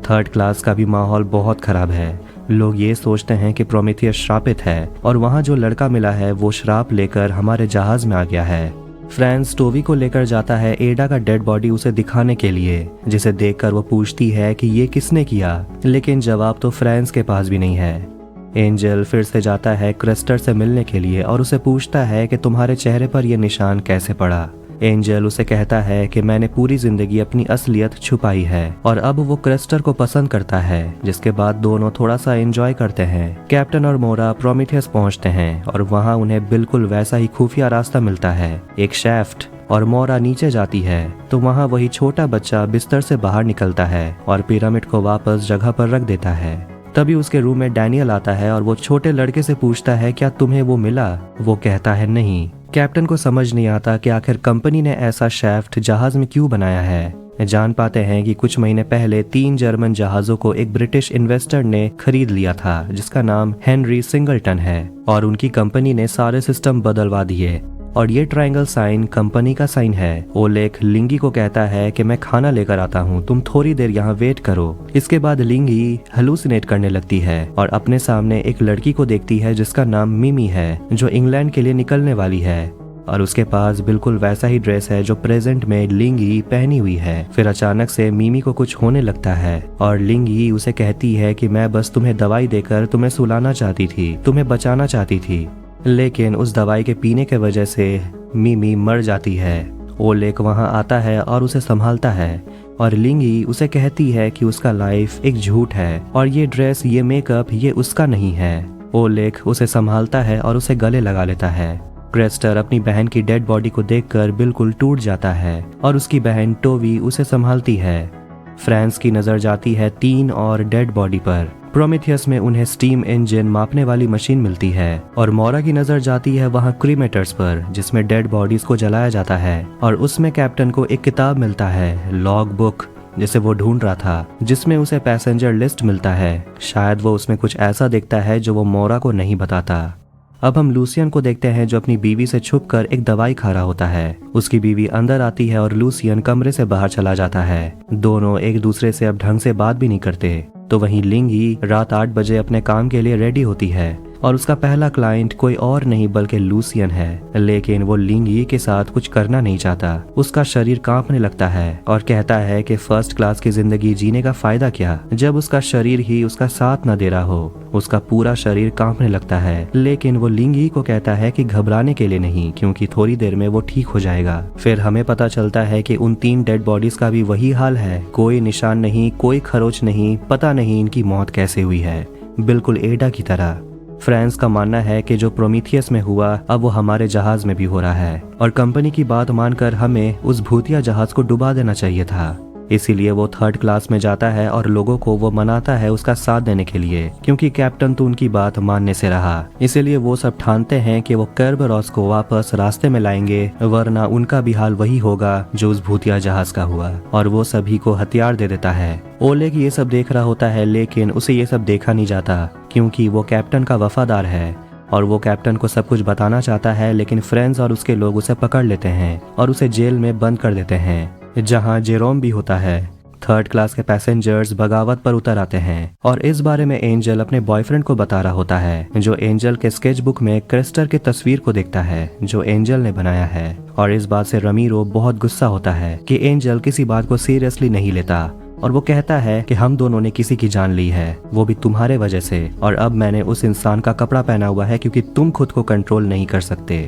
3rd क्लास का भी माहौल बहुत खराब है। लोग ये सोचते हैं कि प्रोमेथियस श्रापित है और वहाँ जो लड़का मिला है वो श्राप लेकर हमारे जहाज में आ गया है। फ्रांस टोवी को लेकर जाता है एडा का डेड बॉडी उसे दिखाने के लिए, जिसे देखकर वो पूछती है कि ये किसने किया, लेकिन जवाब तो फ्रांस के पास भी नहीं है। एंजल फिर से जाता है क्रेस्टर से मिलने के लिए और उसे पूछता है कि तुम्हारे चेहरे पर यह निशान कैसे पड़ा। एंजल उसे कहता है कि मैंने पूरी जिंदगी अपनी असलियत छुपाई है और अब वो क्रेस्टर को पसंद करता है, जिसके बाद दोनों थोड़ा सा एंजॉय करते हैं। कैप्टन और मोरा प्रोमेथियस पहुंचते हैं और वहां उन्हें बिल्कुल वैसा ही खुफिया रास्ता मिलता है, एक शेफ्ट। और मोरा नीचे जाती है तो वहाँ वही छोटा बच्चा बिस्तर से बाहर निकलता है और पिरामिड को वापस जगह पर रख देता है। तभी उसके रूम में डैनियल आता है और वो छोटे लड़के से पूछता है क्या तुम्हें वो मिला। वो कहता है नहीं। कैप्टन को समझ नहीं आता कि आखिर कंपनी ने ऐसा शेफ्ट जहाज में क्यों बनाया है। जान पाते हैं कि कुछ महीने पहले 3 जर्मन जहाजों को एक ब्रिटिश इन्वेस्टर ने खरीद लिया था जिसका नाम हेनरी सिंगलटन है और उनकी कंपनी ने सारे सिस्टम बदलवा दिए। और ये ट्रायंगल साइन कंपनी का साइन है। ओलेग लिंगी को कहता है कि मैं खाना लेकर आता हूँ, तुम थोड़ी देर यहाँ वेट करो। इसके बाद लिंगी हेलुसिनेट करने लगती है और अपने सामने एक लड़की को देखती है जिसका नाम मिमी है, जो इंग्लैंड के लिए निकलने वाली है और उसके पास बिल्कुल वैसा ही ड्रेस है जो प्रेजेंट में लिंगी पहनी हुई है। फिर अचानक से मिमी को कुछ होने लगता है और लिंगी उसे कहती है कि मैं बस तुम्हें दवाई देकर तुम्हें सुलाना चाहती थी, तुम्हें बचाना चाहती थी, लेकिन उस दवाई के पीने के वजह से मिमी मर जाती है। ओलेग वहां आता है और उसे संभालता है और लिंगी उसे कहती है कि उसका लाइफ एक झूठ है और ये ड्रेस, ये मेकअप, ये उसका नहीं है। ओलेग उसे संभालता है और उसे गले लगा लेता है। क्रेस्टर अपनी बहन की डेड बॉडी को देखकर बिल्कुल टूट जाता है और उसकी बहन टोवी उसे संभालती है। फ्रांस की नजर जाती है 3 और डेड बॉडी पर। प्रोमेथियस में उन्हें स्टीम इंजन मापने वाली मशीन मिलती है और मोरा की नजर जाती है वहां क्रीमेटर्स पर, जिसमें डेड बॉडीज को जलाया जाता है और उसमें कैप्टन को एक किताब मिलता है, लॉग बुक, जिसे वो ढूंढ रहा था, जिसमें उसे पैसेंजर लिस्ट मिलता है। शायद वो उसमें कुछ ऐसा देखता है जो वो मोरा को नहीं बताता। अब हम लूसियन को देखते हैं जो अपनी बीवी से छुपकर एक दवाई खा रहा होता है। उसकी बीवी अंदर आती है और लूसियन कमरे से बाहर चला जाता है। दोनों एक दूसरे से अब ढंग से बात भी नहीं करते। तो वहीं लिंगी रात 8 बजे अपने काम के लिए रेडी होती है और उसका पहला क्लाइंट कोई और नहीं बल्कि लूसियन है, लेकिन वो लिंगी के साथ कुछ करना नहीं चाहता। उसका शरीर कांपने लगता है और कहता है कि फर्स्ट क्लास की जिंदगी जीने का फायदा क्या, जब उसका शरीर ही उसका साथ न दे रहा हो। उसका पूरा शरीर कांपने लगता है, लेकिन वो लिंगी को कहता है कि घबराने के लिए नहीं, क्योंकि थोड़ी देर में वो ठीक हो जाएगा। फिर हमें पता चलता है कि उन 3 डेड बॉडीज का भी वही हाल है, कोई निशान नहीं, कोई खरोच नहीं, पता नहीं इनकी मौत कैसे हुई है, बिल्कुल एडा की तरह। फ्रांस का मानना है कि जो प्रोमीथियस में हुआ अब वो हमारे जहाज में भी हो रहा है और कंपनी की बात मानकर हमें उस भूतिया जहाज को डुबा देना चाहिए था। इसीलिए वो 3rd क्लास में जाता है और लोगों को वो मनाता है उसका साथ देने के लिए, क्योंकि कैप्टन तो उनकी बात मानने से रहा। इसीलिए वो सब ठानते हैं कि वो कर्बरॉस को वापस रास्ते में लाएंगे, वरना उनका भी हाल वही होगा जो उस भूतिया जहाज का हुआ, और वो सभी को हथियार दे देता है। ओलेग ये सब देख रहा होता है, लेकिन उसे ये सब देखा नहीं जाता क्योंकि वो कैप्टन का वफादार है और वो कैप्टन को सब कुछ बताना चाहता है। लेकिन फ्रेंड्स और उसके लोग उसे पकड़ लेते हैं और उसे जेल में बंद कर देते हैं, जहां जेरोम भी होता है। 3rd क्लास के पैसेंजर्स बगावत पर उतर आते हैं और इस बारे में एंजल अपने बॉयफ्रेंड को बता रहा होता है, जो एंजल के स्केच बुक में क्रेस्टर की तस्वीर को देखता है जो एंजल ने बनाया है। और इस बात से रमीरो बहुत गुस्सा होता है कि एंजल किसी बात को सीरियसली नहीं लेता और वो कहता है कि हम दोनों ने किसी की जान ली है, वो भी तुम्हारे वजह से, और अब मैंने उस इंसान का कपड़ा पहना हुआ है क्योंकि तुम खुद को कंट्रोल नहीं कर सकते।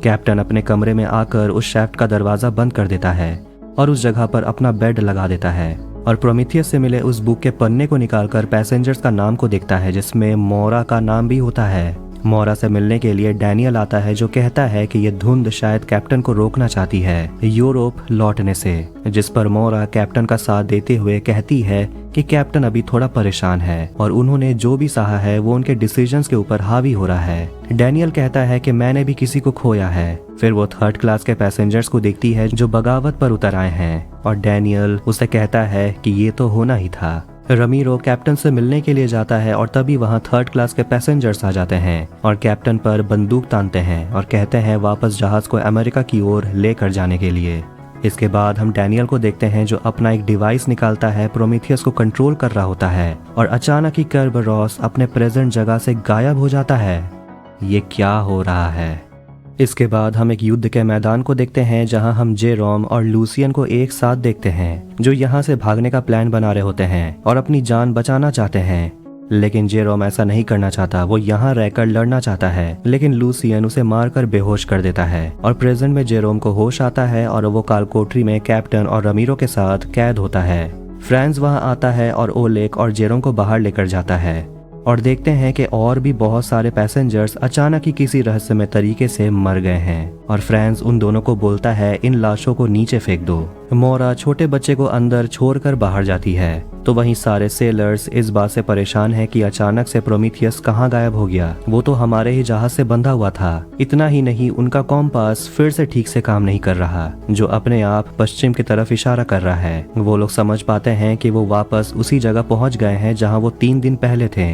कैप्टन अपने कमरे में आकर उस शैफ्ट का दरवाजा बंद कर देता है और उस जगह पर अपना बेड लगा देता है और प्रोमीथियस से मिले उस बुक के पन्ने को निकालकर पैसेंजर्स का नाम को देखता है, जिसमें मोरा का नाम भी होता है। मोरा से मिलने के लिए डैनियल आता है जो कहता है कि ये धुंध शायद कैप्टन को रोकना चाहती है यूरोप लौटने से, जिस पर मोरा कैप्टन का साथ देते हुए कहती है कि कैप्टन अभी थोड़ा परेशान है और उन्होंने जो भी सहा है वो उनके डिसीजंस के ऊपर हावी हो रहा है। डैनियल कहता है कि मैंने भी किसी को खोया है। फिर वो 3rd क्लास के पैसेंजर्स को देखती है जो बगावत पर उतर आए हैं और डैनियल उसे कहता है कि ये तो होना ही था। रमीरो कैप्टन से मिलने के लिए जाता है और तभी वहां 3rd क्लास के पैसेंजर्स आ जाते हैं और कैप्टन पर बंदूक तानते हैं और कहते हैं वापस जहाज को अमेरिका की ओर लेकर जाने के लिए। इसके बाद हम डैनियल को देखते हैं जो अपना एक डिवाइस निकालता है, प्रोमीथियस को कंट्रोल कर रहा होता है और अचानक ही कर्बरॉस अपने प्रेजेंट जगह से गायब हो जाता है। ये क्या हो रहा है? इसके बाद हम एक युद्ध के मैदान को देखते हैं जहां हम जेरोम और लूसियन को एक साथ देखते हैं जो यहां से भागने का प्लान बना रहे होते हैं और अपनी जान बचाना चाहते हैं। लेकिन जेरोम ऐसा नहीं करना चाहता, वो यहाँ रहकर लड़ना चाहता है, लेकिन लूसियन उसे मारकर बेहोश कर देता है और प्रेजेंट में जेरोम को होश आता है और वो कालकोठरी में कैप्टन और रमीरो के साथ कैद होता है। फ्रांस वहां आता है और ओलेग और जेरोम को बाहर लेकर जाता है और देखते हैं कि और भी बहुत सारे पैसेंजर्स अचानक ही किसी रहस्यमय तरीके से मर गए हैं और फ्रांस उन दोनों को बोलता है इन लाशों को नीचे फेंक दो। मोरा छोटे बच्चे को अंदर छोड़कर बाहर जाती है, तो वहीं सारे सेलर्स इस बात से परेशान हैं कि अचानक से प्रोमीथियस कहाँ गायब हो गया, वो तो हमारे ही जहाज से बंधा हुआ था। इतना ही नहीं, उनका कॉम्पास फिर से ठीक से काम नहीं कर रहा, जो अपने आप पश्चिम की तरफ इशारा कर रहा है। वो लोग समझ पाते हैं कि वो वापस उसी जगह पहुंच गए हैं जहां वो 3 दिन पहले थे।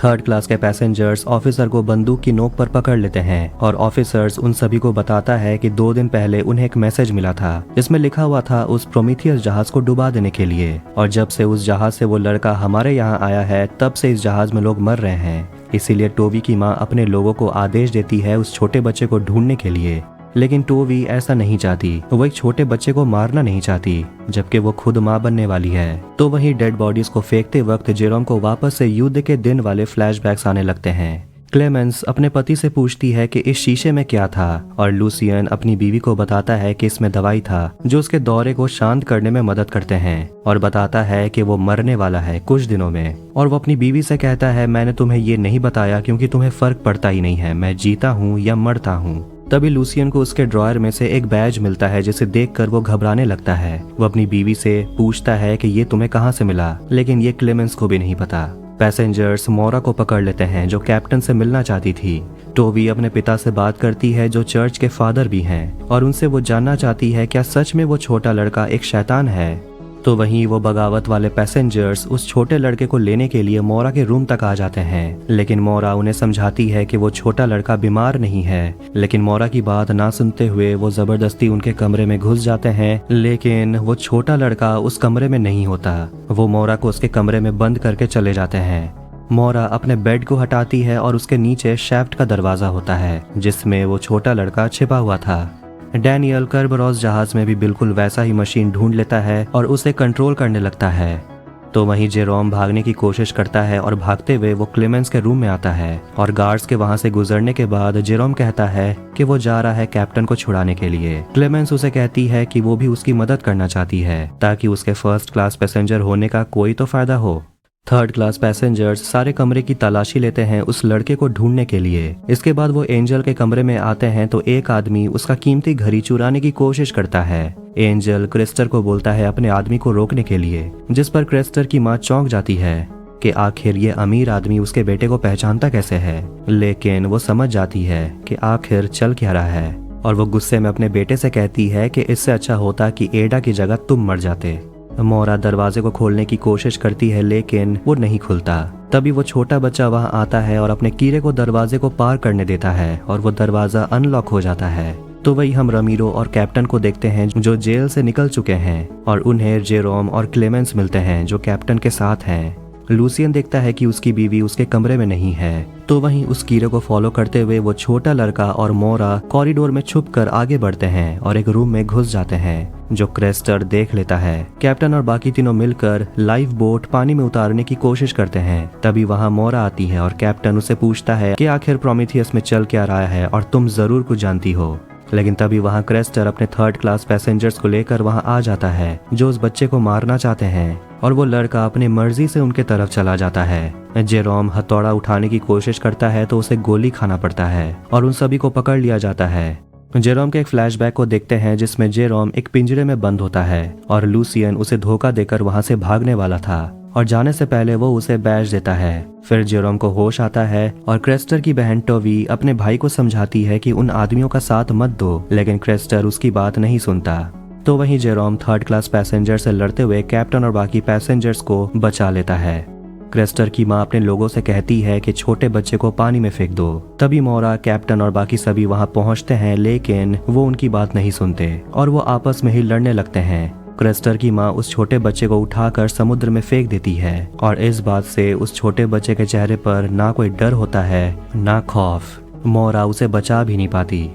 थर्ड क्लास के पैसेंजर्स ऑफिसर को बंदूक की नोक पर पकड़ लेते हैं और ऑफिसर्स उन सभी को बताता है कि 2 दिन पहले उन्हें एक मैसेज मिला था जिसमें लिखा हुआ था उस प्रोमीथियस जहाज को डुबा देने के लिए, और जब से उस जहाज से वो लड़का हमारे यहाँ आया है तब से इस जहाज में लोग मर रहे हैं। इसीलिए टोवी की माँ अपने लोगों को आदेश देती है उस छोटे बच्चे को ढूंढने के लिए, लेकिन टोवी ऐसा नहीं चाहती। वो एक छोटे बच्चे को मारना नहीं चाहती, जबकि वो खुद माँ बनने वाली है। तो वहीं डेड बॉडीज को फेंकते वक्त जेरोम को वापस से युद्ध के दिन वाले फ्लैशबैक्स आने लगते हैं। क्लेमेंस अपने पति से पूछती है कि इस शीशे में क्या था, और लूसियन अपनी बीवी को बताता है कि इसमें दवाई था जो उसके दौरे को शांत करने में मदद करते हैं, और बताता है कि वो मरने वाला है कुछ दिनों में। और वो अपनी बीवी से कहता है मैंने तुम्हें ये नहीं बताया क्योंकि तुम्हें फर्क पड़ता ही नहीं है, मैं जीता हूँ या मरता हूँ। तभी लूसियन को उसके ड्रॉयर में से एक बैज मिलता है जिसे देखकर वो घबराने लगता है। वो अपनी बीवी से पूछता है कि ये तुम्हें कहाँ से मिला, लेकिन ये क्लेमेंस को भी नहीं पता। पैसेंजर्स मोरा को पकड़ लेते हैं जो कैप्टन से मिलना चाहती थी। टोवी अपने पिता से बात करती है जो चर्च के फादर भी हैं, और उनसे वो जानना चाहती है क्या सच में वो छोटा लड़का एक शैतान है। तो वहीं वो बगावत वाले पैसेंजर्स उस छोटे लड़के को लेने के लिए मोरा के रूम तक आ जाते हैं, लेकिन मोरा उन्हें समझाती है कि वो छोटा लड़का बीमार नहीं है। लेकिन मोरा की बात ना सुनते हुए वो जबरदस्ती उनके कमरे में घुस जाते हैं, लेकिन वो छोटा लड़का उस कमरे में नहीं होता। वो मोरा को उसके कमरे में बंद करके चले जाते हैं। मोरा अपने बेड को हटाती है और उसके नीचे शैफ्ट का दरवाजा होता है जिसमें वो छोटा लड़का छिपा हुआ था। डैनियल कर्बरॉस जहाज में भी बिल्कुल वैसा ही मशीन ढूंढ लेता है और उसे कंट्रोल करने लगता है। तो वहीं जेरोम भागने की कोशिश करता है और भागते हुए वो क्लेमेंस के रूम में आता है, और गार्ड्स के वहां से गुजरने के बाद जेरोम कहता है कि वो जा रहा है कैप्टन को छुड़ाने के लिए। क्लेमेंस उसे कहती है कि वो भी उसकी मदद करना चाहती है ताकि उसके फर्स्ट क्लास पैसेंजर होने का कोई तो फायदा हो। थर्ड क्लास पैसेंजर्स सारे कमरे की तलाशी लेते हैं उस लड़के को ढूंढने के लिए। इसके बाद वो एंजल के कमरे में आते हैं तो एक आदमी उसका कीमती घड़ी चुराने की कोशिश करता है। एंजल क्रिस्टर को बोलता है अपने आदमी को रोकने के लिए, जिस पर क्रिस्टर की माँ चौंक जाती है कि आखिर ये अमीर आदमी उसके बेटे को पहचानता कैसे है। लेकिन वो समझ जाती है कि आखिर चल क्या रहा है, और वो गुस्से में अपने बेटे से कहती है कि इससे अच्छा होता कि एडा की जगह तुम मर जाते। मोरा दरवाजे को खोलने की कोशिश करती है लेकिन वो नहीं खुलता। तभी वो छोटा बच्चा वहां आता है और अपने कीड़े को दरवाजे को पार करने देता है और वो दरवाजा अनलॉक हो जाता है। तो वही हम रमीरो और कैप्टन को देखते हैं जो जेल से निकल चुके हैं, और उन्हें जेरोम और क्लेमेंस मिलते हैं जो कैप्टन के साथ हैं। लूसियन देखता है कि उसकी बीवी उसके कमरे में नहीं है। तो वहीं उस कीड़े को फॉलो करते हुए वो छोटा लड़का और मोरा कॉरिडोर में छुपकर आगे बढ़ते हैं और एक रूम में घुस जाते हैं जो क्रेस्टर देख लेता है। कैप्टन और बाकी तीनों मिलकर लाइफ बोट पानी में उतारने की कोशिश करते हैं। तभी वहां मोरा आती है और कैप्टन उसे पूछता है कि आखिर प्रोमीथियस में चल क्या रहा है और तुम जरूर कुछ जानती हो। लेकिन तभी वहां क्रेस्टर अपने थर्ड क्लास पैसेंजर्स को लेकर वहां आ जाता है जो उस बच्चे को मारना चाहते हैं, और वो लड़का अपनी मर्जी से उनके तरफ चला जाता है। जेरोम हथौड़ा उठाने की कोशिश करता है तो उसे गोली खाना पड़ता है और उन सभी को पकड़ लिया जाता है। जेरोम के एक फ्लैशबैक को देखते हैं जिसमें जेरोम एक पिंजरे में बंद होता है और लूसियन उसे धोखा देकर वहां से भागने वाला था, और जाने से पहले वो उसे बैज देता है। फिर जेरोम को होश आता है और क्रेस्टर की बहन टोवी अपने भाई को समझाती है कि उन आदमियों का साथ मत दो, लेकिन क्रेस्टर उसकी बात नहीं सुनता। तो वहीं जेरोम थर्ड क्लास पैसेंजर से लड़ते हुए कैप्टन और बाकी पैसेंजर्स को बचा लेता है। क्रेस्टर की माँ अपने लोगों से कहती है कि छोटे बच्चे को पानी में फेंक दो। तभी मोरा, कैप्टन और बाकी सभी वहां पहुंचते हैं, लेकिन वो उनकी बात नहीं सुनते और वो आपस में ही लड़ने लगते हैं। क्रेस्टर की माँ उस छोटे बच्चे को उठाकर समुद्र में फेंक देती है, और इस बात से उस छोटे बच्चे के चेहरे पर ना कोई डर होता है ना खौफ। मोरा उसे बचा भी नहीं पाती।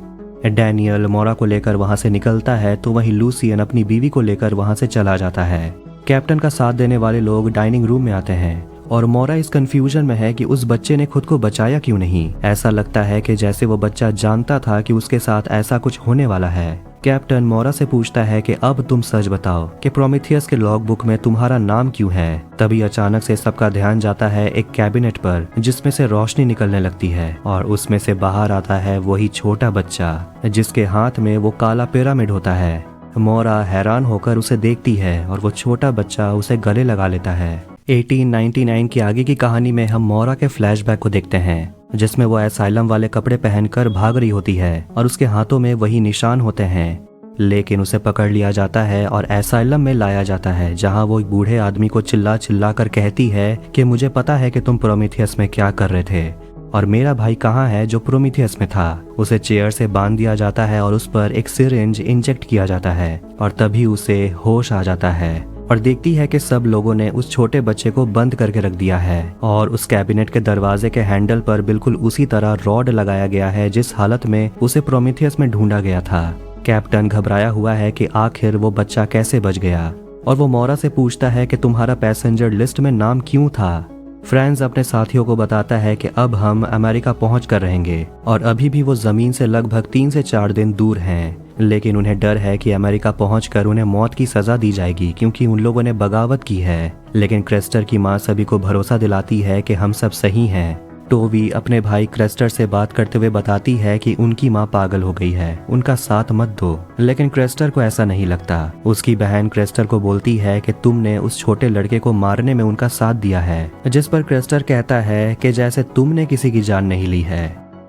डैनियल मोरा को लेकर वहां से निकलता है तो वहीं लूसियन अपनी बीवी को लेकर वहां से चला जाता है। कैप्टन का साथ देने वाले लोग डाइनिंग रूम में आते हैं और मोरा इस कंफ्यूजन में है कि उस बच्चे ने खुद को बचाया क्यों नहीं। ऐसा लगता है कि जैसे वो बच्चा जानता था कि उसके साथ ऐसा कुछ होने वाला है। कैप्टन मोरा से पूछता है कि अब तुम सच बताओ कि प्रोमीथियस के लॉग बुक में तुम्हारा नाम क्यों है। तभी अचानक से सबका ध्यान जाता है एक कैबिनेट पर जिसमें से रोशनी निकलने लगती है और उसमें से बाहर आता है वही छोटा बच्चा जिसके हाथ में वो काला पिरामिड होता है। मोरा हैरान होकर उसे देखती है और वो छोटा बच्चा उसे गले लगा लेता है। 1899 की आगे की कहानी में हम मोरा के फ्लैशबैक को देखते हैं जिसमें वो एसाइलम वाले कपड़े पहनकर भाग रही होती है और उसके हाथों में वही निशान होते हैं। लेकिन उसे पकड़ लिया जाता है और एसाइलम में लाया जाता है, जहां वो एक बूढ़े आदमी को चिल्ला चिल्ला कर कहती है कि मुझे पता है कि तुम प्रोमीथियस में क्या कर रहे थे और मेरा भाई कहाँ है जो प्रोमीथियस में था। उसे चेयर से बांध दिया जाता है और उस पर एक सिरिंज इंजेक्ट किया जाता है और तभी उसे होश आ जाता है और देखती है कि सब लोगों ने उस छोटे बच्चे को बंद करके रख दिया है और उस कैबिनेट के दरवाजे के हैंडल पर बिल्कुल उसी तरह रॉड लगाया गया है जिस हालत में उसे प्रोमीथियस में ढूंढा गया था। कैप्टन घबराया हुआ है कि आखिर वो बच्चा कैसे बच गया और वो मोरा से पूछता है कि तुम्हारा पैसेंजर लिस्ट में नाम क्यों था। फ्रांस अपने साथियों को बताता है कि अब हम अमेरिका पहुंच कर रहेंगे और अभी भी वो जमीन से लगभग 3 से 4 दिन दूर हैं, लेकिन उन्हें डर है कि अमेरिका पहुंचकर उन्हें मौत की सजा दी जाएगी क्योंकि उन लोगों ने बगावत की है। लेकिन क्रेस्टर की माँ सभी को भरोसा दिलाती है कि हम सब सही हैं। टोवी अपने भाई क्रेस्टर से बात करते हुए बताती है कि उनकी माँ पागल हो गई है, उनका साथ मत दो। लेकिन क्रेस्टर को ऐसा नहीं लगता। उसकी बहन क्रेस्टर को बोलती है कि तुमने उस छोटे लड़के को मारने में उनका साथ दिया है, जिस पर क्रेस्टर कहता है कि जैसे तुमने किसी की जान नहीं ली है।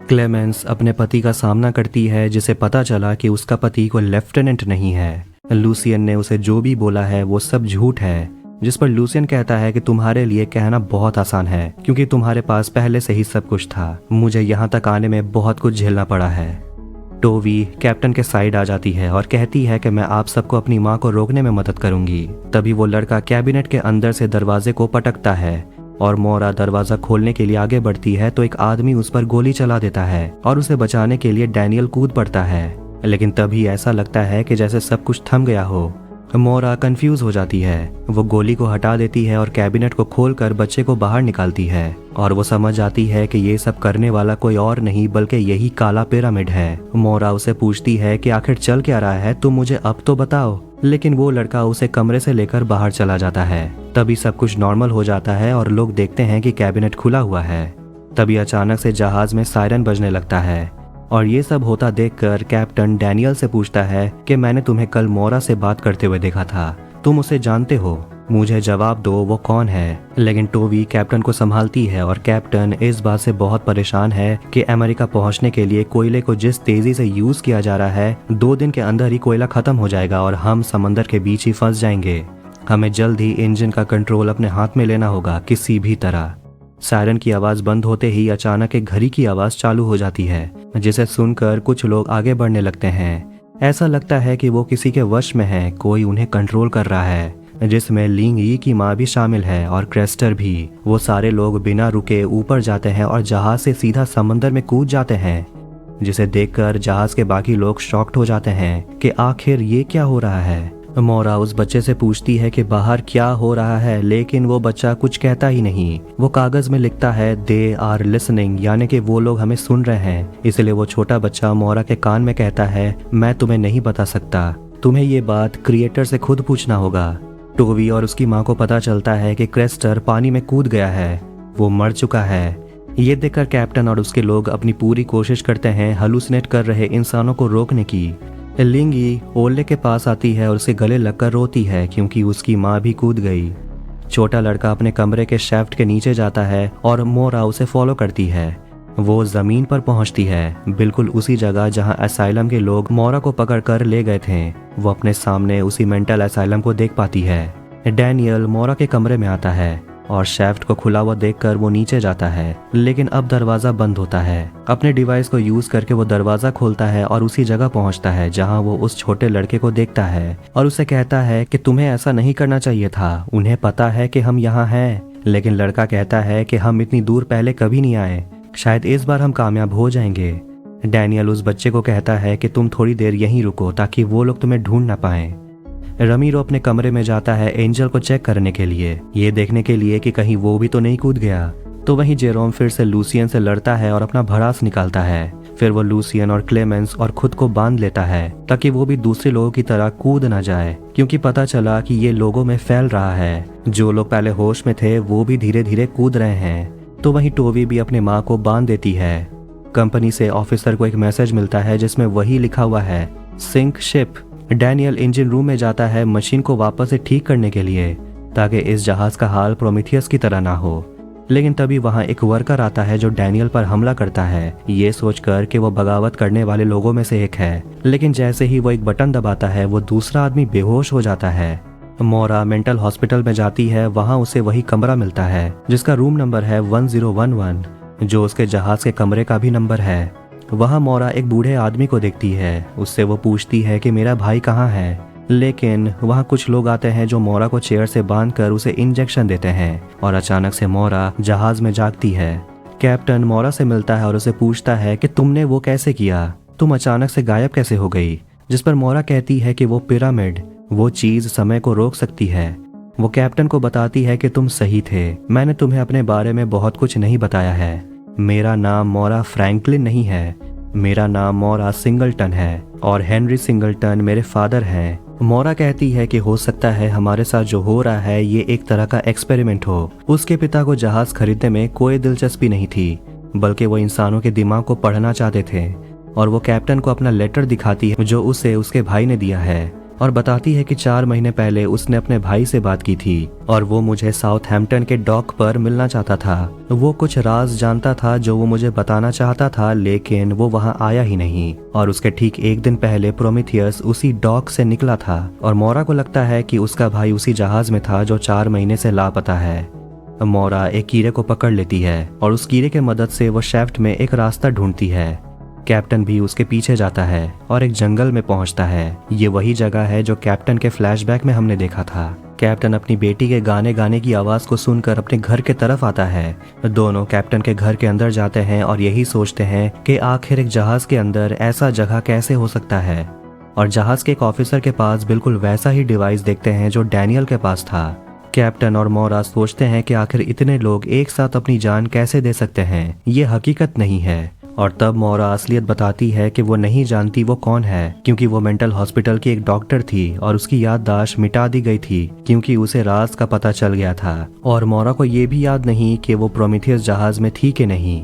क्लेमेंस अपने पति का सामना करती है, जिसे पता चला कि उसका पति कोई लेफ्टिनेंट नहीं है। लूसियन ने उसे जो भी बोला है वो सब झूठ है, जिस पर लूसियन कहता है कि तुम्हारे लिए कहना बहुत आसान है क्योंकि तुम्हारे पास पहले से ही सब कुछ था। मुझे यहाँ तक आने में बहुत कुछ झेलना पड़ा है। टोवी कैप्टन के साइड आ जाती है और कहती है कि मैं आप सबको अपनी माँ को रोकने में मदद करूंगी। तभी वो लड़का कैबिनेट के अंदर से दरवाजे को पटकता है और मोरा दरवाजा खोलने के लिए आगे बढ़ती है तो एक आदमी उस पर गोली चला देता है और उसे बचाने के लिए डैनियल कूद पड़ता है। लेकिन तभी ऐसा लगता है कि जैसे सब कुछ थम गया हो। मोरा कंफ्यूज हो जाती है। वो गोली को हटा देती है और कैबिनेट को खोलकर बच्चे को बाहर निकालती है और वो समझ जाती है कि ये सब करने वाला कोई और नहीं बल्कि यही काला पिरामिड है। मोरा उसे पूछती है कि आखिर चल क्या रहा है, तुम मुझे अब तो बताओ। लेकिन वो लड़का उसे कमरे से लेकर बाहर चला जाता है। तभी सब कुछ नॉर्मल हो जाता है और लोग देखते हैं कि कैबिनेट खुला हुआ है। तभी अचानक से जहाज में सायरन बजने लगता है और ये सब होता देखकर कैप्टन डैनियल से पूछता है कि मैंने तुम्हें कल मोरा से बात करते हुए देखा था, तुम उसे जानते हो, मुझे जवाब दो वो कौन है। लेकिन टोवी कैप्टन को संभालती है और कैप्टन इस बात से बहुत परेशान है कि अमेरिका पहुंचने के लिए कोयले को जिस तेजी से यूज किया जा रहा है 2 दिन के अंदर ही कोयला खत्म हो जाएगा और हम समंदर के बीच ही फंस जाएंगे। हमें जल्द ही इंजन का कंट्रोल अपने हाथ में लेना होगा किसी भी तरह। सायरन की आवाज बंद होते ही अचानक एक घड़ी की आवाज चालू हो जाती है, जिसे सुनकर कुछ लोग आगे बढ़ने लगते हैं। ऐसा लगता है कि वो किसी के वश में है, कोई उन्हें कंट्रोल कर रहा है, जिसमें लिंग यी की माँ भी शामिल है और क्रेस्टर भी। वो सारे लोग बिना रुके ऊपर जाते हैं और जहाज से सीधा समंदर में कूद जाते हैं, जिसे देखकर जहाज के बाकी लोग शॉक्ड हो जाते हैं कि आखिर ये क्या हो रहा है। मोरा उस बच्चे से पूछती है कि बाहर क्या हो रहा है, लेकिन वो बच्चा कुछ कहता ही नहीं। वो कागज में लिखता है दे आर लिसनिंग, यानी कि वो लोग हमें सुन रहे हैं। इसलिए वो छोटा बच्चा मोरा के कान में कहता है मैं तुम्हें नहीं बता सकता, तुम्हें ये बात क्रिएटर से खुद पूछना होगा। टोवी और उसकी माँ को पता चलता है कि क्रेस्टर पानी में कूद गया है, वो मर चुका है। ये देखकर कैप्टन और उसके लोग अपनी पूरी कोशिश करते हैं हलुसिनेट कर रहे इंसानों को रोकने की। लिंग यी ओले के पास आती है और उसे गले लगकर रोती है क्योंकि उसकी माँ भी कूद गई। छोटा लड़का अपने कमरे के शेफ्ट के नीचे जाता है और मोरा उसे फॉलो करती है। वो जमीन पर पहुंचती है, बिल्कुल उसी जगह जहां असाइलम के लोग मोरा को पकड़कर ले गए थे। वो अपने सामने उसी मेंटल असाइलम को देख पाती है। डैनियल मोरा के कमरे में आता है और शेफ्ट को खुला हुआ देखकर वो नीचे जाता है, लेकिन अब दरवाजा बंद होता है। अपने डिवाइस को यूज करके वो दरवाजा खोलता है और उसी जगह पहुंचता है जहां वो उस छोटे लड़के को देखता है और उसे कहता है कि तुम्हें ऐसा नहीं करना चाहिए था, उन्हें पता है कि हम यहाँ हैं। लेकिन लड़का कहता है कि हम इतनी दूर पहले कभी नहीं आए, शायद इस बार हम कामयाब हो जाएंगे। डैनियल उस बच्चे को कहता है कि तुम थोड़ी देर यहीं रुको ताकि वो लोग तुम्हें ढूंढ ना पाए। रमीरो अपने कमरे में जाता है एंजल को चेक करने के लिए, ये देखने के लिए कि कहीं वो भी तो नहीं कूद गया। तो वहीं जेरोम फिर से लूसियन से लड़ता है और अपना भड़ास निकालता है। फिर वो लूसियन और क्लेमेंस और खुद को बांध लेता है ताकि वो भी दूसरे लोगों की तरह कूद ना जाए, क्योंकि पता चला कि ये लोगों में फैल रहा है। जो लोग पहले होश में थे वो भी धीरे धीरे कूद रहे हैं। तो वहीं टोवी भी अपनी माँ को बांध देती है। कंपनी से ऑफिसर को एक मैसेज मिलता है जिसमें वही लिखा हुआ है sink ship. Daniel engine room में जाता है मशीन को वापस से ठीक करने के लिए ताकि इस जहाज का हाल प्रोमीथियस की तरह ना हो। लेकिन तभी वहाँ एक वर्कर आता है जो डैनियल पर हमला करता है, ये सोचकर कि वो बगावत करने वाले लोगों में से एक है। लेकिन जैसे ही वो एक बटन दबाता है वो दूसरा आदमी बेहोश हो जाता है। मोरा मेंटल हॉस्पिटल में जाती है। वहाँ उसे वही कमरा मिलता है जिसका रूम नंबर है 1011, जो उसके जहाज के कमरे का भी नंबर है। वहाँ मोरा एक बूढ़े आदमी को देखती है। उससे वो पूछती है कि मेरा भाई कहाँ है, लेकिन वहाँ कुछ लोग आते हैं जो मोरा को चेयर से बांधकर उसे इंजेक्शन देते हैं और अचानक से मोरा जहाज में जागती है। कैप्टन मोरा से मिलता है और उसे पूछता है कि तुमने वो कैसे किया, तुम अचानक से गायब कैसे हो गई। जिस पर मोरा कहती है कि वो पिरामिड, वो चीज समय को रोक सकती है। वो कैप्टन को बताती है कि तुम सही थे, मैंने तुम्हें अपने बारे में बहुत कुछ नहीं बताया है। मेरा नाम मोरा फ्रैंकलिन नहीं है, मेरा नाम मोरा सिंगलटन है और हेनरी सिंगलटन मेरे फादर हैं। मोरा कहती है कि हो सकता है हमारे साथ जो हो रहा है ये एक तरह का एक्सपेरिमेंट हो। उसके पिता को जहाज खरीदने में कोई दिलचस्पी नहीं थी, बल्कि वो इंसानों के दिमाग को पढ़ना चाहते थे। और वो कैप्टन को अपना लेटर दिखाती है जो उसे उसके भाई ने दिया है और बताती है कि 4 महीने पहले उसने अपने भाई से बात की थी और वो मुझे साउथहैम्पटन के डॉक पर मिलना चाहता था। वो कुछ राज जानता था जो वो मुझे बताना चाहता था, लेकिन वो वहाँ आया ही नहीं। और उसके ठीक एक दिन पहले प्रोमीथियस उसी डॉक से निकला था और मोरा को लगता है कि उसका भाई उसी जहाज में था जो 4 महीने से लापता है। मोरा एक कीड़े को पकड़ लेती है और उस कीड़े के मदद से वो शेफ्ट में एक रास्ता ढूंढती है। कैप्टन भी उसके पीछे जाता है और एक जंगल में पहुंचता है। ये वही जगह है जो कैप्टन के फ्लैशबैक में हमने देखा था। कैप्टन अपनी बेटी के गाने की आवाज को सुनकर अपने घर के तरफ आता है। दोनों कैप्टन के घर के अंदर जाते हैं और यही सोचते हैं कि आखिर एक जहाज के अंदर ऐसा जगह कैसे हो सकता है। और जहाज के एक ऑफिसर के पास बिल्कुल वैसा ही डिवाइस देखते हैं जो डैनियल के पास था। कैप्टन और मोरा सोचते हैं कि आखिर इतने लोग एक साथ अपनी जान कैसे दे सकते हैं, ये हकीकत नहीं है। और तब मोरा असलियत बताती है कि वो नहीं जानती वो कौन है, क्योंकि वो मेंटल हॉस्पिटल की एक डॉक्टर थी और उसकी याददाश्त मिटा दी गई थी क्योंकि उसे राज का पता चल गया था। और मोरा को ये भी याद नहीं कि वो प्रोमीथियस जहाज में थी कि नहीं।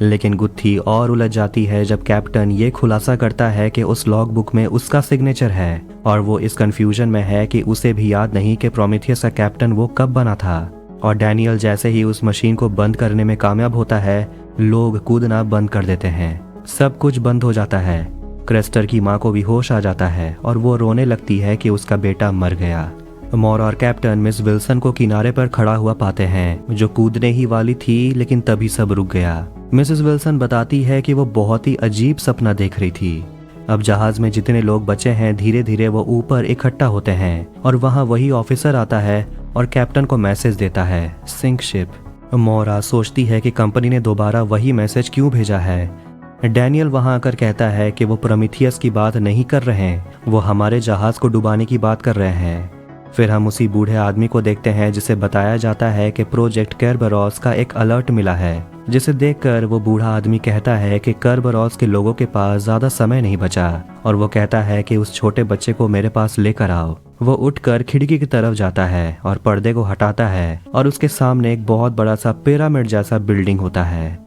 लेकिन गुत्थी और उलझ जाती है जब कैप्टन ये खुलासा करता है कि उस लॉग बुक में उसका सिग्नेचर है और वो इस कंफ्यूजन में है कि उसे भी याद नहीं कि प्रोमीथियस का कैप्टन वो कब बना था। और डैनियल जैसे ही उस मशीन को बंद करने में कामयाब होता है, लोग कूदना बंद कर देते हैं। सब कुछ बंद हो जाता है। क्रेस्टर की माँ को भी होश आ जाता है और वो रोने लगती है कि उसका बेटा मर गया। मोरा और कैप्टन मिस विल्सन को किनारे पर खड़ा हुआ पाते हैं, जो कूदने ही वाली थी, लेकिन तभी सब रुक गया। मिसेस विल्सन बताती है कि वो बहुत ही अजीब सपना देख रही थी। अब जहाज में जितने लोग बचे हैं धीरे धीरे वो ऊपर इकट्ठा होते हैं और वहाँ वही ऑफिसर आता है और कैप्टन को मैसेज देता है, सिंक शिप। मोरा सोचती है कि कंपनी ने दोबारा वही मैसेज क्यों भेजा है। डैनियल वहां आकर कहता है कि वो प्रोमीथियस की बात नहीं कर रहे हैं, वो हमारे जहाज को डुबाने की बात कर रहे हैं। फिर हम उसी बूढ़े आदमी को देखते हैं जिसे बताया जाता है कि प्रोजेक्ट केरबरॉस का एक अलर्ट मिला है, जिसे देखकर वो बूढ़ा आदमी कहता है कि केरबरॉस के लोगों के पास ज्यादा समय नहीं बचा और वो कहता है कि उस छोटे बच्चे को मेरे पास लेकर आओ। वो उठकर खिड़की की तरफ जाता है और पर्दे को हटाता है और उसके सामने एक बहुत बड़ा सा पिरामिड जैसा बिल्डिंग होता है।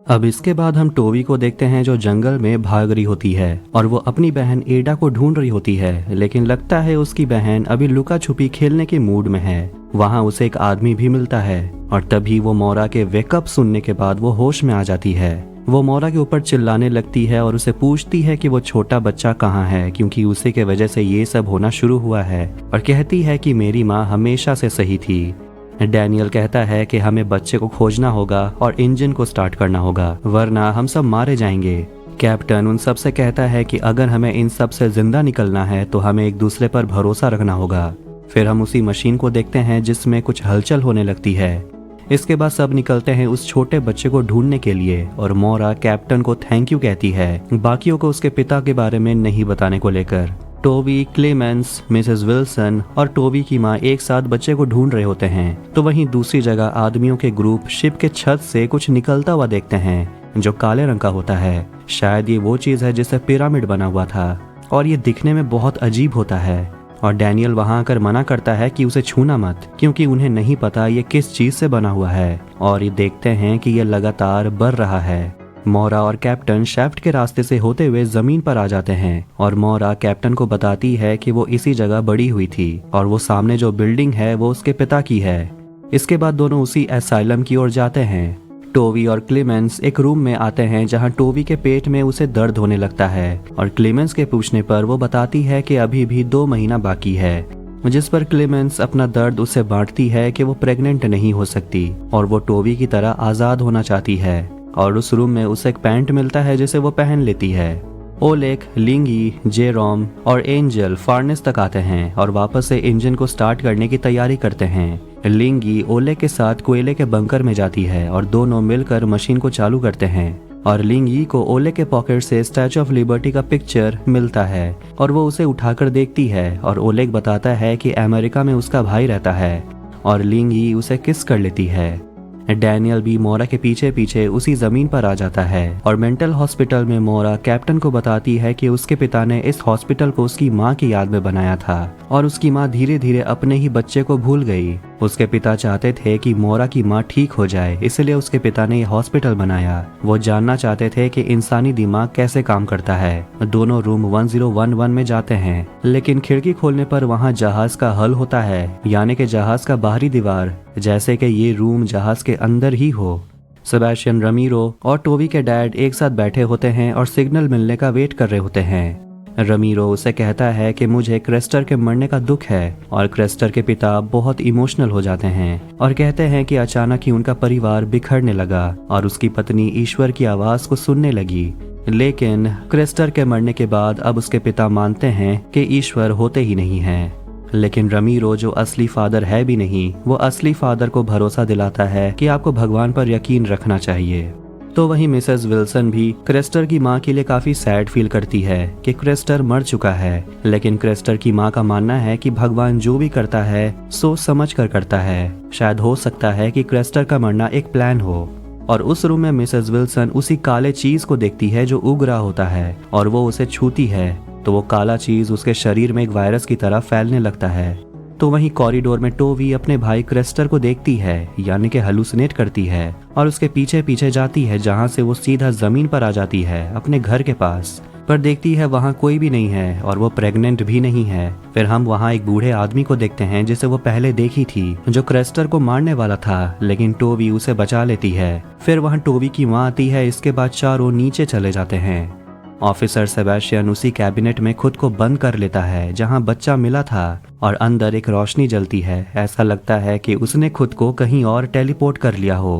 अब इसके बाद हम टोवी को देखते हैं जो जंगल में भाग रही होती है और वो अपनी बहन एडा को ढूंढ रही होती है, लेकिन लगता है उसकी बहन अभी लुका छुपी खेलने के मूड में है। वहाँ उसे एक आदमी भी मिलता है और तभी वो मोरा के वेकअप सुनने के बाद वो होश में आ जाती है। वो मोरा के ऊपर चिल्लाने लगती है और उसे पूछती है कि वो छोटा बच्चा कहाँ है, क्योंकि उसी के वजह से ये सब होना शुरू हुआ है, और कहती है कि मेरी माँ हमेशा से सही थी। डैनियल कहता है कि हमें बच्चे को खोजना होगा और इंजन को स्टार्ट करना होगा, वरना हम सब मारे जाएंगे। कैप्टन उन सब से कहता है कि अगर हमें इन सब से जिंदा निकलना है तो हमें एक दूसरे पर भरोसा रखना होगा। फिर हम उसी मशीन को देखते हैं जिसमें कुछ हलचल होने लगती है। इसके बाद सब निकलते हैं उस छोटे बच्चे को ढूंढने के लिए और मोरा कैप्टन को थैंक यू कहती है, बाकियों को उसके पिता के बारे में नहीं बताने को लेकर। टोबी, क्लेमेंस, मिसेस विल्सन और टोबी की माँ एक साथ बच्चे को ढूंढ रहे होते हैं, तो वहीं दूसरी जगह आदमियों के ग्रुप शिप के छत से कुछ निकलता हुआ देखते हैं जो काले रंग का होता है। शायद ये वो चीज है जिससे पिरामिड बना हुआ था और ये दिखने में बहुत अजीब होता है। और डैनियल वहां आकर मना करता है कि उसे छूना मत, क्योंकि उन्हें नहीं पता ये किस चीज से बना हुआ है। और ये देखते हैं कि ये लगातार बढ़ रहा है। मोरा और कैप्टन शाफ्ट के रास्ते से होते हुए जमीन पर आ जाते हैं और मोरा कैप्टन को बताती है कि वो इसी जगह बड़ी हुई थी और वो सामने जो बिल्डिंग है वो उसके पिता की है। इसके बाद दोनों उसी एसाइलम की ओर जाते हैं। टोवी और क्लेमेंस एक रूम में आते हैं जहां टोवी के पेट में उसे दर्द होने लगता है और क्लेमेंस के पूछने पर वो बताती है कि अभी भी 2 महीना बाकी है, जिस पर क्लेमेंस अपना दर्द उसे बांटती है कि वो प्रेग्नेंट नहीं हो सकती और वो टोवी की तरह आज़ाद होना चाहती है। और उस रूम में उसे एक पैंट मिलता है जिसे वो पहन लेती है। ओलेग, लिंगी, जेरोम और एंजल फार्नेस तक आते हैं और वापस से इंजन को स्टार्ट करने की तैयारी करते हैं। लिंगी ओलेग के साथ कोयले के बंकर में जाती है और दोनों मिलकर मशीन को चालू करते हैं और लिंगी को ओलेग के पॉकेट से स्टैचू ऑफ लिबर्टी का पिक्चर मिलता है और वो उसे उठाकर देखती है और ओलेग बताता है कि अमेरिका में उसका भाई रहता है और लिंगी उसे किस कर लेती है। डैनियल भी मोरा के पीछे पीछे उसी जमीन पर आ जाता है और मेंटल हॉस्पिटल में मोरा कैप्टन को बताती है कि उसके पिता ने इस हॉस्पिटल को उसकी माँ की याद में बनाया था और उसकी माँ धीरे धीरे अपने ही बच्चे को भूल गई। उसके पिता चाहते थे कि मोरा की माँ ठीक हो जाए, इसलिए उसके पिता ने यह हॉस्पिटल बनाया। वो जानना चाहते थे कि इंसानी दिमाग कैसे काम करता है। दोनों रूम 1011 में जाते हैं, लेकिन खिड़की खोलने पर वहाँ जहाज का हल होता है, यानी कि जहाज का बाहरी दीवार, जैसे कि ये रूम जहाज के अंदर ही हो। सेबेस्टियन, रमीरो और टोवी के डैड एक साथ बैठे होते हैं और सिग्नल मिलने का वेट कर रहे होते हैं। रमीरो उसे कहता है कि मुझे क्रेस्टर के मरने का दुख है और क्रेस्टर के पिता बहुत इमोशनल हो जाते हैं और कहते हैं कि अचानक ही उनका परिवार बिखरने लगा और उसकी पत्नी ईश्वर की आवाज को सुनने लगी। लेकिन क्रेस्टर के मरने के बाद अब उसके पिता मानते हैं कि ईश्वर होते ही नहीं हैं। लेकिन रमीरो, जो असली फादर है भी नहीं, वो असली फादर को भरोसा दिलाता है कि आपको भगवान पर यकीन रखना चाहिए। तो वहीं मिसेस विल्सन भी क्रेस्टर की माँ के लिए काफी सैड फील करती है कि क्रेस्टर मर चुका है, लेकिन क्रेस्टर की माँ का मानना है कि भगवान जो भी करता है सोच समझ कर करता है। शायद हो सकता है कि क्रेस्टर का मरना एक प्लान हो। और उस रूम में मिसेस विल्सन उसी काले चीज को देखती है जो उग रहा होता है और वो उसे छूती है तो वो काला चीज उसके शरीर में एक वायरस की तरह फैलने लगता है। तो वहीं कॉरिडोर में टोवी अपने भाई क्रेस्टर को देखती है, यानी कि हेलुसिनेट करती है और उसके पीछे पीछे जाती है, जहां से वो सीधा जमीन पर आ जाती है अपने घर के पास। पर देखती है वहां कोई भी नहीं है और वो प्रेग्नेंट भी नहीं है। फिर हम वहां एक बूढ़े आदमी को देखते हैं जिसे वो पहले देखी थी, जो क्रेस्टर को मारने वाला था, लेकिन टोवी उसे बचा लेती है। फिर वहां टोवी की माँ आती है। इसके बाद चारों नीचे चले जाते हैं। ऑफिसर सेबेस्टियन उसी कैबिनेट में खुद को बंद कर लेता है जहां बच्चा मिला था और अंदर एक रोशनी जलती है। ऐसा लगता है कि उसने खुद को कहीं और टेलीपोर्ट कर लिया हो।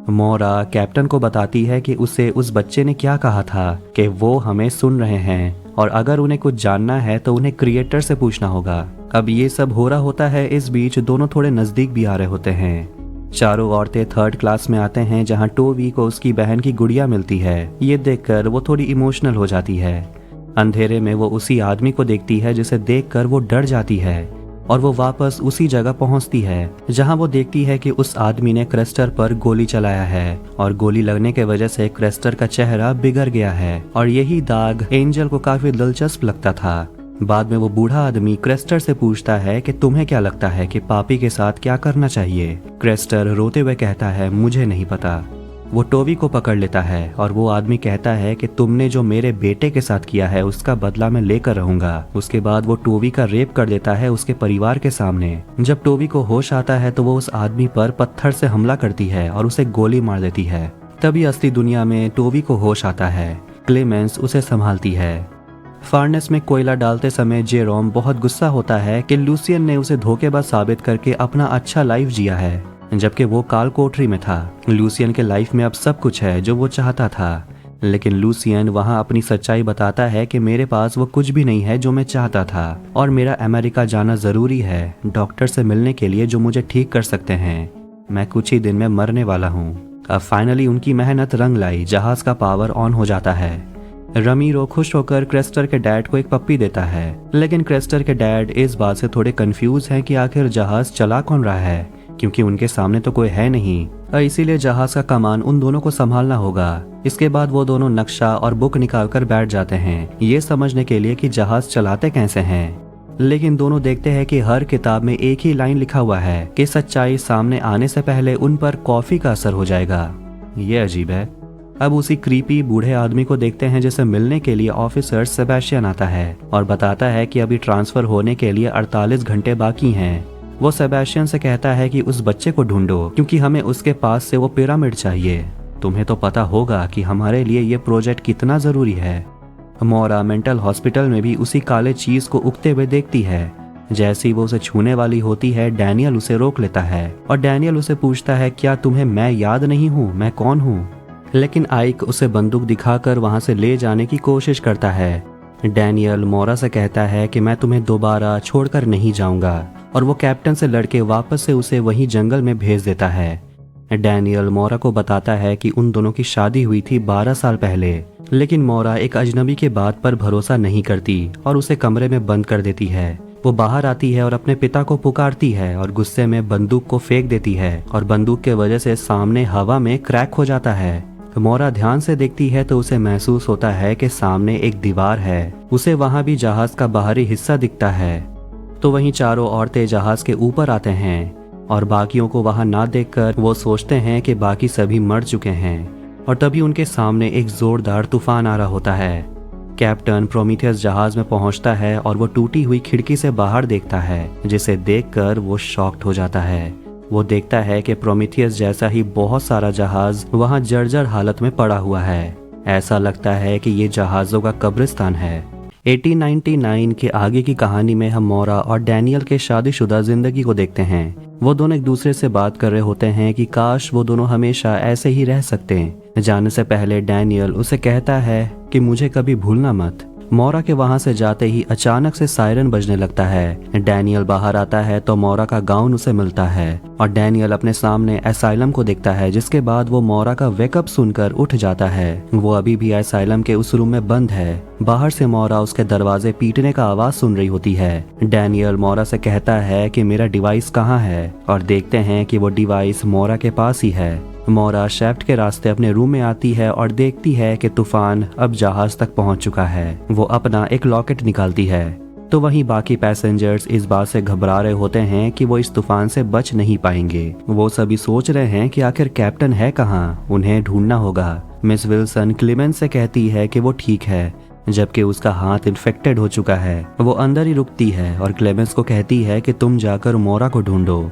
मोरा कैप्टन को बताती है कि उसे उस बच्चे ने क्या कहा था कि वो हमें सुन रहे हैं और अगर उन्हें कुछ जानना है तो उन्हें क्रिएटर से पूछना होगा। अब ये सब हो रहा होता है, इस बीच दोनों थोड़े नजदीक भी आ रहे होते हैं। चारों औरतें 3rd क्लास में आते हैं जहां टोवी को उसकी बहन की गुड़िया मिलती है। ये देखकर वो थोड़ी इमोशनल हो जाती है। अंधेरे में वो उसी आदमी को देखती है जिसे देखकर वो डर जाती है और वो वापस उसी जगह पहुंचती है जहां वो देखती है कि उस आदमी ने क्रेस्टर पर गोली चलाया है और गोली लगने के वजह से क्रेस्टर का चेहरा बिगड़ गया है और यही दाग एंजल को काफी दिलचस्प लगता था। बाद में वो बूढ़ा आदमी क्रेस्टर से पूछता है कि तुम्हें क्या लगता है कि पापी के साथ क्या करना चाहिए। क्रेस्टर रोते हुए कहता है मुझे नहीं पता। वो टोवी को पकड़ लेता है और वो आदमी कहता है कि तुमने जो मेरे बेटे के साथ किया है उसका बदला मैं लेकर रहूंगा। उसके बाद वो टोवी का रेप कर देता है उसके परिवार के सामने। जब टोवी को होश आता है तो वो उस आदमी पर पत्थर से हमला करती है और उसे गोली मार देती है। तभी असली दुनिया में टोवी को होश आता है। क्लेमेंस उसे संभालती है। फार्नेस में कोयला डालते समय जेरोम बहुत गुस्सा होता है कि लूसियन ने उसे धोखेबाज साबित करके अपना अच्छा लाइफ जिया है, जबकि वो काल कोठरी में था। लूसियन के लाइफ में अब सब कुछ है जो वो चाहता था, लेकिन लूसियन वहाँ अपनी सच्चाई बताता है कि मेरे पास वो कुछ भी नहीं है जो मैं चाहता था और मेरा अमेरिका जाना जरूरी है डॉक्टर से मिलने के लिए जो मुझे ठीक कर सकते हैं। मैं कुछ ही दिन में मरने वाला हूँ। अब फाइनली उनकी मेहनत रंग लाई। जहाज का पावर ऑन हो जाता है। रमीरो खुश होकर क्रेस्टर के डैड को एक पप्पी देता है, लेकिन क्रेस्टर के डैड इस बात से थोड़े कंफ्यूज हैं कि आखिर जहाज चला कौन रहा है, क्योंकि उनके सामने तो कोई है नहीं और इसीलिए जहाज का कमान उन दोनों को संभालना होगा। इसके बाद वो दोनों नक्शा और बुक निकालकर बैठ जाते हैं, ये समझने के लिए कि जहाज चलाते कैसे हैं। लेकिन दोनों देखते हैं कि हर किताब में एक ही लाइन लिखा हुआ है कि सच्चाई सामने आने से पहले उन पर कॉफी का असर हो जाएगा। ये अजीब है। अब उसी क्रीपी बूढ़े आदमी को देखते हैं जिसे मिलने के लिए ऑफिसर सेबेस्टियन आता है और बताता है कि अभी ट्रांसफर होने के लिए 48 घंटे बाकी हैं। वो सेबेस्टियन से कहता है कि उस बच्चे को ढूंढो क्योंकि हमें उसके पास से वो पिरामिड चाहिए। तुम्हें तो पता होगा कि हमारे लिए ये प्रोजेक्ट कितना जरूरी है। मोरा मेंटल हॉस्पिटल में भी उसी काले चीज को उगते हुए देखती है। जैसे ही वो उसे छूने वाली होती है, डैनियल उसे रोक लेता है और डैनियल उसे पूछता है, क्या तुम्हें मैं याद नहीं हूँ, मैं कौन हूँ? लेकिन आइक उसे बंदूक दिखाकर वहां से ले जाने की कोशिश करता है। डैनियल मोरा से कहता है कि मैं तुम्हें दोबारा छोड़कर नहीं जाऊंगा और वो कैप्टन से लड़के वापस से उसे वहीं जंगल में भेज देता है। डैनियल मोरा को बताता है कि उन दोनों की शादी हुई थी 12 साल पहले, लेकिन मोरा एक अजनबी के बात पर भरोसा नहीं करती और उसे कमरे में बंद कर देती है। वो बाहर आती है और अपने पिता को पुकारती है और गुस्से में बंदूक को फेंक देती है और बंदूक के वजह से सामने हवा में क्रैक हो जाता है। मोरा ध्यान से देखती है तो उसे महसूस होता है कि सामने एक दीवार है। उसे वहां भी जहाज का बाहरी हिस्सा दिखता है। तो वहीं चारों औरतें जहाज के ऊपर आते हैं और बाकियों को वहां ना देखकर वो सोचते हैं कि बाकी सभी मर चुके हैं। और तभी उनके सामने एक जोरदार तूफान आ रहा होता है। कैप्टन प्रोमीथियस जहाज में पहुंचता है और वो टूटी हुई खिड़की से बाहर देखता है, जिसे देखकर वो शॉक्ड हो जाता है। वो देखता है कि प्रोमीथियस जैसा ही बहुत सारा जहाज वहां जर्जर हालत में पड़ा हुआ है। ऐसा लगता है कि ये जहाजों का कब्रिस्तान है। 1899 के आगे की कहानी में हम मोरा और डैनियल के शादीशुदा जिंदगी को देखते हैं। वो दोनों एक दूसरे से बात कर रहे होते हैं कि काश वो दोनों हमेशा ऐसे ही रह सकते हैं। जाने से पहले डैनियल उसे कहता है कि मुझे कभी भूलना मत। मोरा के वहां से जाते ही अचानक से सायरन बजने लगता है। डैनियल बाहर आता है तो मोरा का गाउन उसे मिलता है और डैनियल अपने सामने एसाइलम को देखता है, जिसके बाद वो मोरा का वेकअप सुनकर उठ जाता है। वो अभी भी एसाइलम के उस रूम में बंद है। बाहर से मोरा उसके दरवाजे पीटने का आवाज सुन रही होती है। डैनियल मोरा से कहता है कि मेरा डिवाइस कहाँ है और देखते हैं कि वो डिवाइस मोरा के पास ही है। मोरा शेफ्ट के रास्ते अपने रूम में आती है और देखती है कि तूफान अब जहाज तक पहुंच चुका है। वो अपना एक लॉकेट निकालती है। तो वहीं बाकी पैसेंजर्स इस बात से घबरा रहे होते हैं कि वो इस तूफान से बच नहीं पाएंगे। वो सभी सोच रहे हैं कि आखिर कैप्टन है कहाँ, उन्हें ढूंढना होगा। मिस विल्सन क्लेमेंस से कहती है कि वो ठीक है, जबकि उसका हाथ इन्फेक्टेड हो चुका है। वो अंदर ही रुकती है और क्लेमेंस को कहती है कि तुम जाकर मोरा को ढूंढो।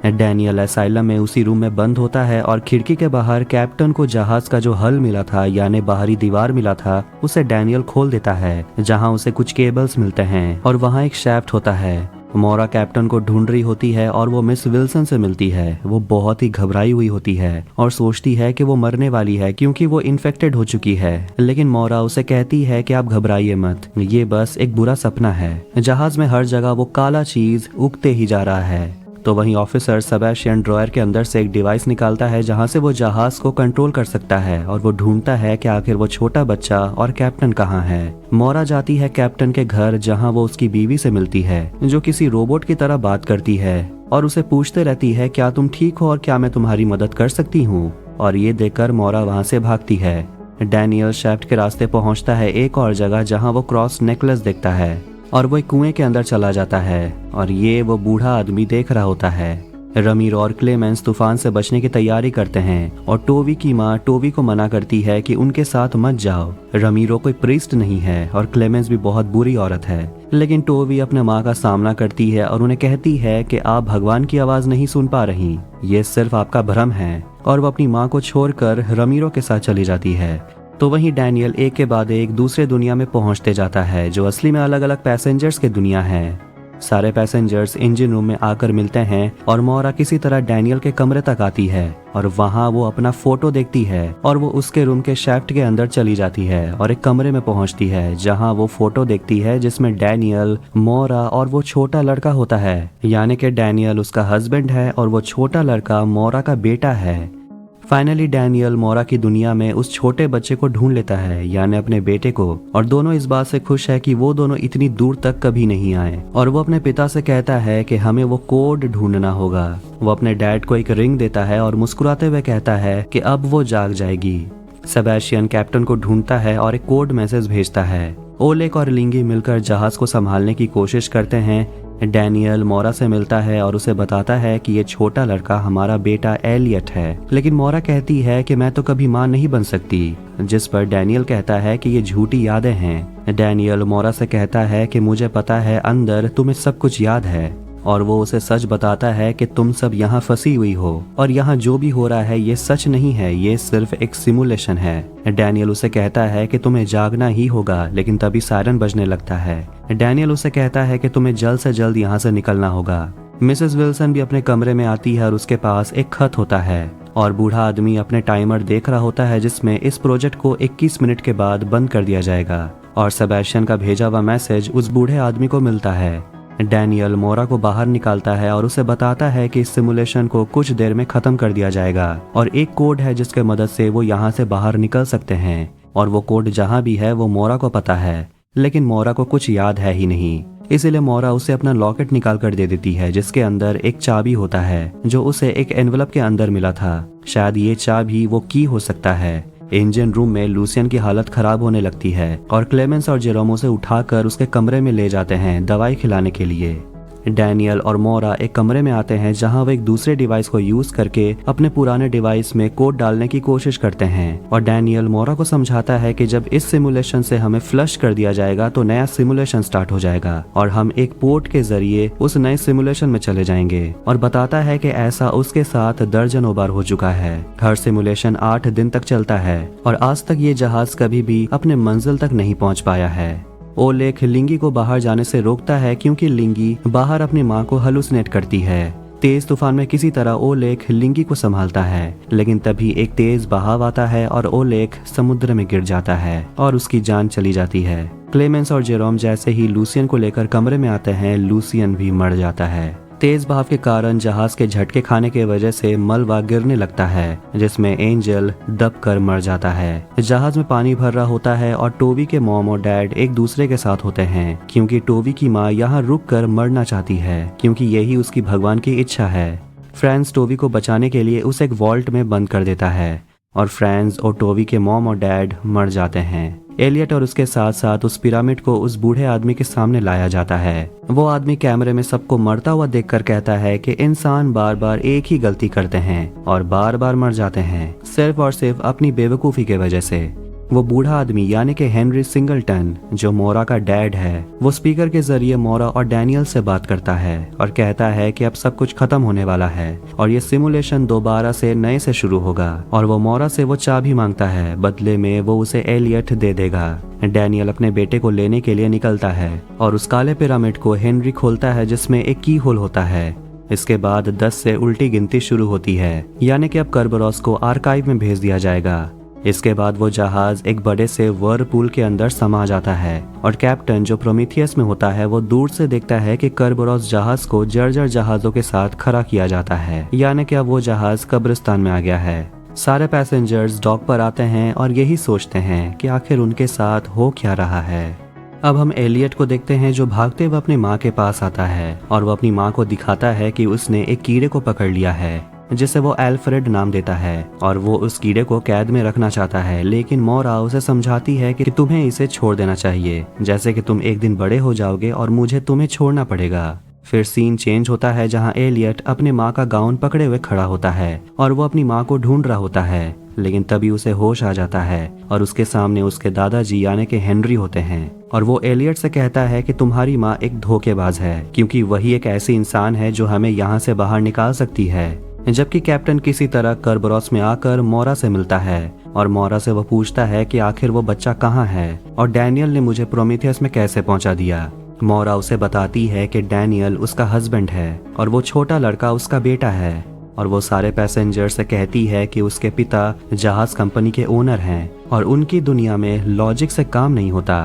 डैनियल एसाइलम में उसी रूम में बंद होता है और खिड़की के बाहर कैप्टन को जहाज का जो हल मिला था, यानी बाहरी दीवार मिला था, उसे डैनियल खोल देता है, जहां उसे कुछ केबल्स मिलते हैं और वहां एक शैफ्ट होता है। मोरा कैप्टन को ढूंढ रही होती है और वो मिस विल्सन से मिलती है। वो बहुत ही घबराई हुई होती है और सोचती है कि वो मरने वाली है क्योंकि वो इन्फेक्टेड हो चुकी है। लेकिन मोरा उसे कहती है कि आप घबराइए मत, ये बस एक बुरा सपना है। जहाज में हर जगह वो काला चीज उगते ही जा रहा है। तो वहीं ऑफिसर सेबेस्टियन ड्रॉयर के अंदर से एक डिवाइस निकालता है, जहां से वो जहाज को कंट्रोल कर सकता है और वो ढूंढता है कि आखिर वो छोटा बच्चा और कैप्टन कहाँ है। मोरा जाती है कैप्टन के घर, जहां वो उसकी बीवी से मिलती है, जो किसी रोबोट की तरह बात करती है और उसे पूछते रहती है, क्या तुम ठीक हो और क्या मैं तुम्हारी मदद कर सकती हूँ। और ये देखकर मोरा वहाँ से भागती है। डैनियल शेफ्ट के रास्ते पहुँचता है एक और जगह, जहाँ वो क्रॉस नेकलेस देखता है और वो एक कुएं के अंदर चला जाता है और ये वो बूढ़ा आदमी देख रहा होता है। रमीरो और क्लेमेंस तूफान से बचने की तैयारी करते हैं और टोवी की माँ टोवी को मना करती है कि उनके साथ मत जाओ। रमीरो कोई प्रीस्ट नहीं है और क्लेमेंस भी बहुत बुरी औरत है, लेकिन टोवी अपने माँ का सामना करती है और उन्हें कहती है कि आप भगवान की आवाज नहीं सुन पा रही, ये सिर्फ आपका भ्रम है। और वो अपनी माँ को छोड़कर रमीरो के साथ चली जाती है। तो वहीं डैनियल एक के बाद एक दूसरे दुनिया में पहुंचते जाता है, जो असली में अलग अलग पैसेंजर्स की दुनिया है। सारे पैसेंजर्स इंजन रूम में आकर मिलते हैं और मोरा किसी तरह डैनियल के कमरे तक आती है और वहां वो अपना फोटो देखती है और वो उसके रूम के शेफ्ट के अंदर चली जाती है और एक कमरे में पहुंचती है, जहां वो फोटो देखती है जिसमें डैनियल, मोरा और वो छोटा लड़का होता है। यानी कि डैनियल उसका हस्बैंड है और वो छोटा लड़का मोरा का बेटा है। फाइनली डैनियल मोरा की दुनिया में उस छोटे बच्चे को ढूंढ लेता है, यानी अपने बेटे को, और दोनों इस बात से खुश है कि वो दोनों इतनी दूर तक कभी नहीं आए। और वो अपने पिता से कहता है कि हमें वो कोड ढूंढना होगा। वो अपने डैड को एक रिंग देता है और मुस्कुराते हुए कहता है कि अब वो जाग जाएगी। सेबेस्टियन कैप्टन को ढूंढता है और एक कोड मैसेज भेजता है। ओलेक और लिंगी मिलकर जहाज को संभालने की कोशिश करते हैं। डैनियल मोरा से मिलता है और उसे बताता है कि ये छोटा लड़का हमारा बेटा एलियट है, लेकिन मोरा कहती है कि मैं तो कभी मां नहीं बन सकती, जिस पर डैनियल कहता है कि ये झूठी यादें हैं। डैनियल मोरा से कहता है कि मुझे पता है अंदर तुम्हें सब कुछ याद है। और वो उसे सच बताता है कि तुम सब यहाँ फंसी हुई हो और यहाँ जो भी हो रहा है ये सच नहीं है, ये सिर्फ एक सिमुलेशन है। डैनियल उसे कहता है कि तुम्हें जागना ही होगा, लेकिन तभी सायरन बजने लगता है। डैनियल उसे कहता है कि तुम्हें जल्द से जल्द यहाँ से निकलना होगा। मिसेस विल्सन भी अपने कमरे में आती है और उसके पास एक खत होता है और बूढ़ा आदमी अपने टाइमर देख रहा होता है जिसमें इस प्रोजेक्ट को 21 मिनट के बाद बंद कर दिया जाएगा। और सेबेस्टियन का भेजा हुआ मैसेज उस बूढ़े आदमी को मिलता है। डैनियल मोरा को बाहर निकालता है और उसे बताता है कि इस सिमुलेशन को कुछ देर में खत्म कर दिया जाएगा और एक कोड है जिसके मदद से वो यहाँ से बाहर निकल सकते हैं। और वो कोड जहाँ भी है वो मोरा को पता है, लेकिन मोरा को कुछ याद है ही नहीं। इसीलिए मोरा उसे अपना लॉकेट निकाल कर दे देती है जिसके अंदर एक चाबी होता है जो उसे एक एनवलप के अंदर मिला था। शायद ये चाबी वो की हो सकता है। इंजन रूम में लूसियन की हालत खराब होने लगती है और क्लेमेंस और जेरोमो से उठाकर उसके कमरे में ले जाते हैं दवाई खिलाने के लिए। डैनियल और मोरा एक कमरे में आते हैं जहां वो एक दूसरे डिवाइस को यूज करके अपने पुराने डिवाइस में कोड डालने की कोशिश करते हैं। और डैनियल मोरा को समझाता है कि जब इस सिमुलेशन से हमें फ्लश कर दिया जाएगा तो नया सिमुलेशन स्टार्ट हो जाएगा और हम एक पोर्ट के जरिए उस नए सिमुलेशन में चले जाएंगे। और बताता है कि ऐसा उसके साथ दर्जनों बार हो चुका है। हर सिमुलेशन 8 दिन तक चलता है और आज तक ये जहाज कभी भी अपने मंजिल तक नहीं पहुंच पाया है। ओलेख लिंगी को बाहर जाने से रोकता है क्योंकि लिंगी बाहर अपनी माँ को हलुसिनेट करती है। तेज तूफान में किसी तरह ओलेख लिंगी को संभालता है, लेकिन तभी एक तेज बहाव आता है और ओलेख समुद्र में गिर जाता है और उसकी जान चली जाती है। क्लेमेंस और जेरोम जैसे ही लूसियन को लेकर कमरे में आते हैं, लूसियन भी मर जाता है। तेज बहाव के कारण जहाज के झटके खाने की वजह से मलबा गिरने लगता है जिसमें एंजल दब कर मर जाता है। जहाज में पानी भर रहा होता है और टोबी के मॉम और डैड एक दूसरे के साथ होते हैं क्योंकि टोबी की माँ यहाँ रुक कर मरना चाहती है क्योंकि यही उसकी भगवान की इच्छा है। फ्रांस टोबी को बचाने के लिए उसे एक वॉल्ट में बंद कर देता है और फ्रांस और टोबी के मॉम और डैड मर जाते हैं। एलियट और उसके साथ साथ उस पिरामिड को उस बूढ़े आदमी के सामने लाया जाता है। वो आदमी कैमरे में सबको मरता हुआ देखकर कहता है कि इंसान बार बार एक ही गलती करते हैं और बार बार मर जाते हैं, सिर्फ और सिर्फ अपनी बेवकूफ़ी के वजह से। वो बूढ़ा आदमी यानी कि हेनरी सिंगलटन जो मोरा का डैड है, वो स्पीकर के जरिए मोरा और डैनियल से बात करता है और कहता है कि अब सब कुछ खत्म होने वाला है और ये सिमुलेशन दोबारा से नए से शुरू होगा। और वो मोरा से वो चाबी मांगता है, बदले में वो उसे एलियट दे देगा। डैनियल अपने बेटे को लेने के लिए निकलता है और उस काले पिरामिड को हेनरी खोलता है जिसमें एक की होल होता है। इसके बाद 10 से उल्टी गिनती शुरू होती है, यानी कि अब कर्बरोस को आर्काइव में भेज दिया जाएगा। इसके बाद वो जहाज एक बड़े से वर्लपूल के अंदर समा जाता है और कैप्टन जो प्रोमीथियस में होता है वो दूर से देखता है कि कर्बरोस जहाज को जर्जर जहाजों के साथ खड़ा किया जाता है, यानी कि अब वो जहाज कब्रिस्तान में आ गया है। सारे पैसेंजर्स डॉक पर आते हैं और यही सोचते हैं कि आखिर उनके साथ हो क्या रहा है। अब हम एलियट को देखते हैं जो भागते हुए अपनी माँ के पास आता है और वो अपनी माँ को दिखाता है कि उसने एक कीड़े को पकड़ लिया है जिसे वो एल्फ्रेड नाम देता है और वो उस कीड़े को कैद में रखना चाहता है, लेकिन मोरा उसे समझाती है कि तुम्हें इसे छोड़ देना चाहिए, जैसे कि तुम एक दिन बड़े हो जाओगे और मुझे तुम्हें छोड़ना पड़ेगा। फिर सीन चेंज होता है जहां एलियट अपने माँ का गाउन पकड़े हुए खड़ा होता है और वो अपनी माँ को ढूंढ रहा होता है, लेकिन तभी उसे होश आ जाता है और उसके सामने उसके दादाजी यानी कि हेनरी होते हैं और वो एलियट से कहता है कि तुम्हारी माँ एक धोखेबाज है क्योंकि वही एक ऐसी इंसान है जो हमें यहाँ से बाहर निकाल सकती है। जबकि कैप्टन किसी तरह कर्बरोस में आकर मोरा से मिलता है और मोरा से वो पूछता है कि आखिर वो बच्चा कहाँ है और डैनियल ने मुझे प्रोमीथियस में कैसे पहुंचा दिया। मोरा उसे बताती है कि डैनियल उसका हस्बैंड है और वो छोटा लड़का उसका बेटा है और वो सारे पैसेंजर से कहती है कि उसके पिता जहाज कंपनी के ओनर हैं और उनकी दुनिया में लॉजिक से काम नहीं होता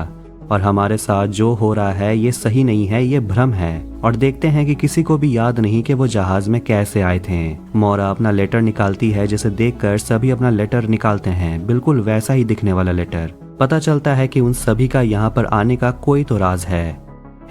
और हमारे साथ जो हो रहा है ये सही नहीं है, ये भ्रम है। और देखते हैं कि किसी को भी याद नहीं कि वो जहाज में कैसे आए थे। मोरा अपना लेटर निकालती है जिसे देखकर सभी अपना लेटर निकालते हैं, बिल्कुल वैसा ही दिखने वाला लेटर। पता चलता है कि उन सभी का यहाँ पर आने का कोई तो राज है।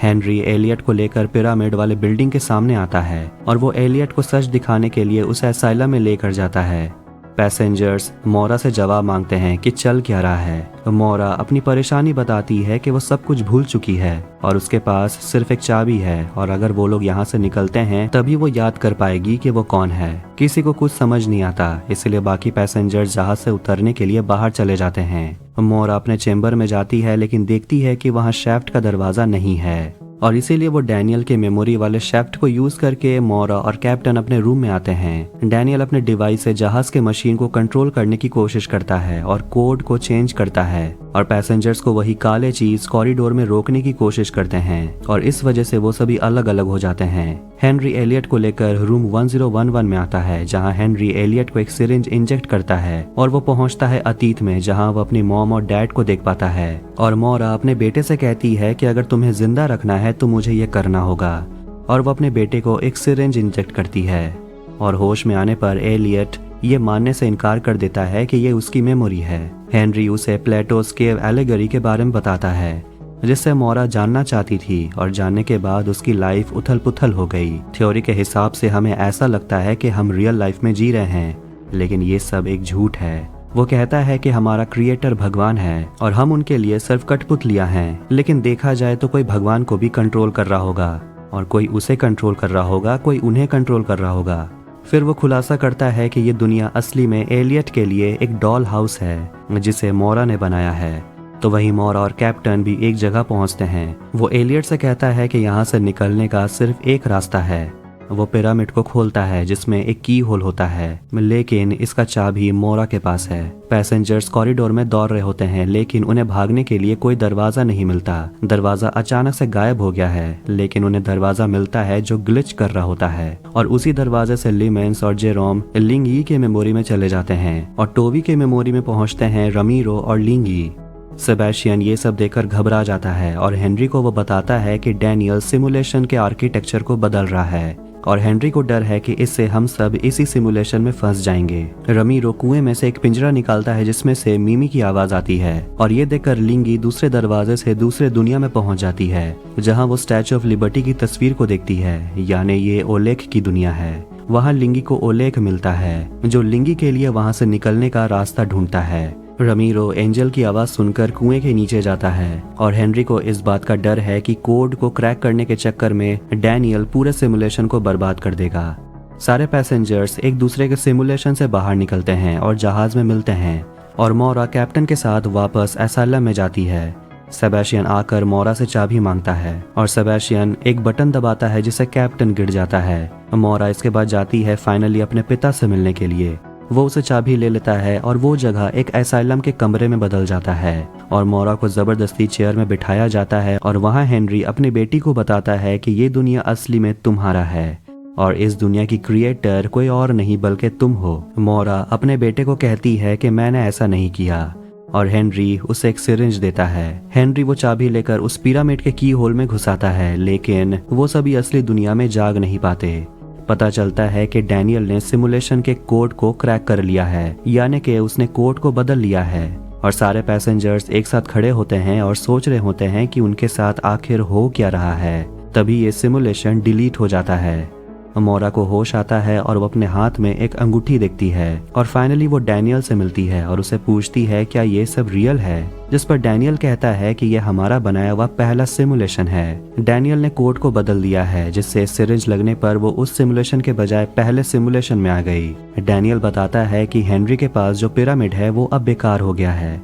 हेनरी एलियट को लेकर पिरामिड वाले बिल्डिंग के सामने आता है और वो एलियट को सच दिखाने के लिए उसे असाइलम में लेकर जाता है। पैसेंजर्स मोरा से जवाब मांगते हैं कि चल क्या रहा है। मोरा अपनी परेशानी बताती है कि वो सब कुछ भूल चुकी है और उसके पास सिर्फ एक चाबी है और अगर वो लोग यहाँ से निकलते हैं तभी वो याद कर पाएगी कि वो कौन है। किसी को कुछ समझ नहीं आता, इसलिए बाकी पैसेंजर्स जहाज से उतरने के लिए बाहर चले जाते हैं। मोरा अपने चेम्बर में जाती है लेकिन देखती है कि वहाँ शैफ्ट का दरवाजा नहीं है। और इसीलिए वो डैनियल के मेमोरी वाले शेफ्ट को यूज करके मोरा और कैप्टन अपने रूम में आते हैं। डैनियल अपने डिवाइस से जहाज के मशीन को कंट्रोल करने की कोशिश करता है और कोड को चेंज करता है और पैसेंजर्स को वही काले चीज कॉरिडोर में रोकने की कोशिश करते हैं और इस वजह से वो सभी अलग अलग हो जाते हैं। हेनरी एलियट को लेकर रूम 1011 में आता है, जहां हेनरी एलियट को एक सिरिंज इंजेक्ट करता है और वो पहुंचता है अतीत में, जहां वो अपनी मॉम और डैड को देख पाता है। और मोरा अपने बेटे से कहती है कि अगर तुम्हें जिंदा रखना है तो मुझे ये करना होगा, और वो अपने बेटे को एक सिरिंज इंजेक्ट करती है। और होश में आने पर एलियट ये मानने से इनकार कर देता है कि ये उसकी मेमोरी है। हेनरी उसे प्लेटोस केव एलेगरी के बारे में बताता है, जिससे मोरा जानना चाहती थी, और जानने के बाद उसकी लाइफ उथल पुथल हो गई। थ्योरी के हिसाब से हमें ऐसा लगता है कि हम रियल लाइफ में जी रहे हैं, लेकिन ये सब एक झूठ है। वो कहता है कि हमारा क्रिएटर भगवान है और हम उनके लिए सिर्फ कठपुतलियां हैं, लेकिन देखा जाए तो कोई भगवान को भी कंट्रोल कर रहा होगा और कोई उसे कंट्रोल कर रहा होगा, कोई उन्हें कंट्रोल कर रहा होगा। फिर वो खुलासा करता है कि ये दुनिया असली में एलियट के लिए एक डॉल हाउस है जिसे मोरा ने बनाया है। तो वही मोरा और कैप्टन भी एक जगह पहुंचते हैं। वो एलियट से कहता है कि यहाँ से निकलने का सिर्फ एक रास्ता है। वो पिरामिड को खोलता है जिसमें एक की होल होता है, लेकिन इसका चाबी मोरा के पास है। पैसेंजर्स कॉरिडोर में दौड़ रहे होते हैं, लेकिन उन्हें भागने के लिए कोई दरवाजा नहीं मिलता। दरवाजा अचानक से गायब हो गया है, लेकिन उन्हें दरवाजा मिलता है जो ग्लिच कर रहा होता है। और उसी दरवाजे से लिमेंस और जेरोम लिंगी के मेमोरी में चले जाते हैं और टोवी के मेमोरी में पहुंचते हैं रमीरो और लिंगी। सेबेस्टियन ये सब देखकर घबरा जाता है और हेनरी को वो बताता है कि डैनियल सिमुलेशन के आर्किटेक्चर को बदल रहा है और हेनरी को डर है कि इससे हम सब इसी सिमुलेशन में फंस जाएंगे। रमीरो कुएं में से एक पिंजरा निकालता है जिसमें से मिमी की आवाज आती है और ये देखकर लिंगी दूसरे दरवाजे से दूसरे दुनिया में पहुंच जाती है, जहां वो स्टैचू ऑफ लिबर्टी की तस्वीर को देखती है, यानी ये ओलेख की दुनिया है। वहां लिंगी को ओलेख मिलता है जो लिंगी के लिए वहां से निकलने का रास्ता ढूंढता है। रमीरो एंजल की आवाज सुनकर कुएं के नीचे जाता है और हेनरी को इस बात का डर है कि कोड को क्रैक करने के चक्कर में डैनियल पूरे सिमुलेशन को बर्बाद कर देगा। सारे पैसेंजर्स एक दूसरे के सिमुलेशन से बाहर निकलते हैं और जहाज में मिलते हैं और मोरा कैप्टन के साथ वापस एसाइलम में जाती है। सेबेस्टियन आकर मोरा से चाबी मांगता है और सेबेस्टियन एक बटन दबाता है जिससे कैप्टन गिर जाता है। मोरा इसके बाद जाती है फाइनली अपने पिता से मिलने के लिए। वो उसे चाबी ले लेता है और वो जगह एक एसाइलम के कमरे में बदल जाता है और मोरा को जबरदस्ती चेयर में बिठाया जाता है और वहाँ हेनरी अपनी बेटी को बताता है कि ये दुनिया असली में तुम्हारा है और इस दुनिया की क्रिएटर कोई और नहीं बल्कि तुम हो। मोरा अपने बेटे को कहती है कि मैंने ऐसा नहीं किया और हेनरी उसे एक सिरिंज देता है। हेनरी वो चाबी लेकर उस पिरामिड के की होल में घुसाता है, लेकिन वो सभी असली दुनिया में जाग नहीं पाते। पता चलता है कि डैनियल ने सिमुलेशन के कोड को क्रैक कर लिया है, यानी कि उसने कोड को बदल लिया है। और सारे पैसेंजर्स एक साथ खड़े होते हैं और सोच रहे होते हैं कि उनके साथ आखिर हो क्या रहा है। तभी ये सिमुलेशन डिलीट हो जाता है। मोरा को होश आता है और वो अपने हाथ में एक अंगूठी देखती है और फाइनली वो डैनियल से मिलती है और उसे पूछती है क्या ये सब रियल है, जिस पर डैनियल कहता है कि ये हमारा बनाया हुआ पहला सिमुलेशन है। डैनियल ने कोड को बदल दिया है जिससे सिरिंज लगने पर वो उस सिमुलेशन के बजाय पहले सिमुलेशन में आ गई। डैनियल बताता है कि हेनरी के पास जो पिरामिड है वो अब बेकार हो गया है।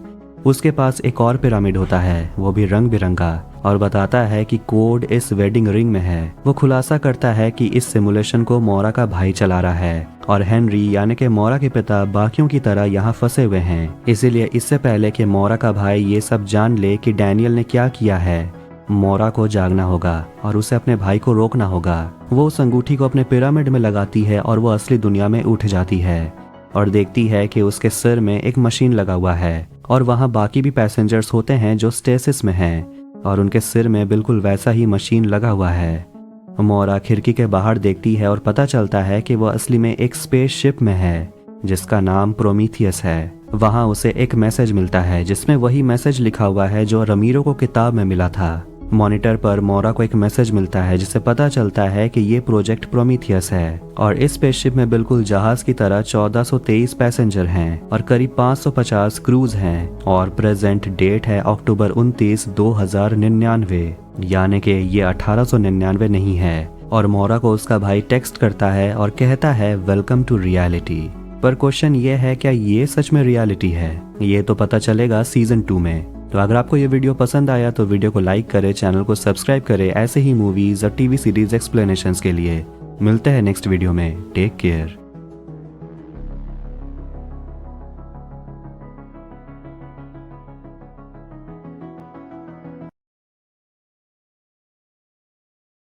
उसके पास एक और पिरामिड होता है, वो भी रंग बिरंगा, और बताता है कि कोड इस वेडिंग रिंग में है। वो खुलासा करता है कि इस सिमुलेशन को मोरा का भाई चला रहा है और हेनरी यानी कि मोरा के पिता बाकियों की तरह यहाँ फंसे हुए हैं। इसीलिए इससे पहले कि मोरा का भाई ये सब जान ले कि डैनियल ने क्या किया है, मोरा को जागना होगा और उसे अपने भाई को रोकना होगा। वो उस अंगूठी को अपने पिरामिड में लगाती है और वो असली दुनिया में उठ जाती है और देखती है कि उसके सिर में एक मशीन लगा हुआ है और वहाँ बाकी भी पैसेंजर्स होते हैं जो स्टेसिस में हैं और उनके सिर में बिल्कुल वैसा ही मशीन लगा हुआ है। मोरा खिड़की के बाहर देखती है और पता चलता है कि वो असली में एक स्पेसशिप में है जिसका नाम प्रोमीथियस है। वहाँ उसे एक मैसेज मिलता है जिसमें वही मैसेज लिखा हुआ है जो रमीरो को किताब में मिला था। मॉनिटर पर मोरा को एक मैसेज मिलता है जिससे पता चलता है कि ये प्रोजेक्ट प्रोमीथियस है और इस स्पेसशिप में बिल्कुल जहाज की तरह 1423 पैसेंजर हैं और करीब 550 क्रूज हैं और प्रेजेंट डेट है अक्टूबर 29, 2099, यानी कि ये 1899 नहीं है। और मोरा को उसका भाई टेक्स्ट करता है और कहता है वेलकम टू रियलिटी। पर क्वेश्चन ये है क्या ये सच में रियलिटी है? ये तो पता चलेगा सीजन 2 में। तो अगर आपको ये वीडियो पसंद आया तो वीडियो को लाइक करें, चैनल को सब्सक्राइब करें ऐसे ही मूवीज और टीवी सीरीज एक्सप्लेनेशंस के लिए। मिलते हैं नेक्स्ट वीडियो में। Take care.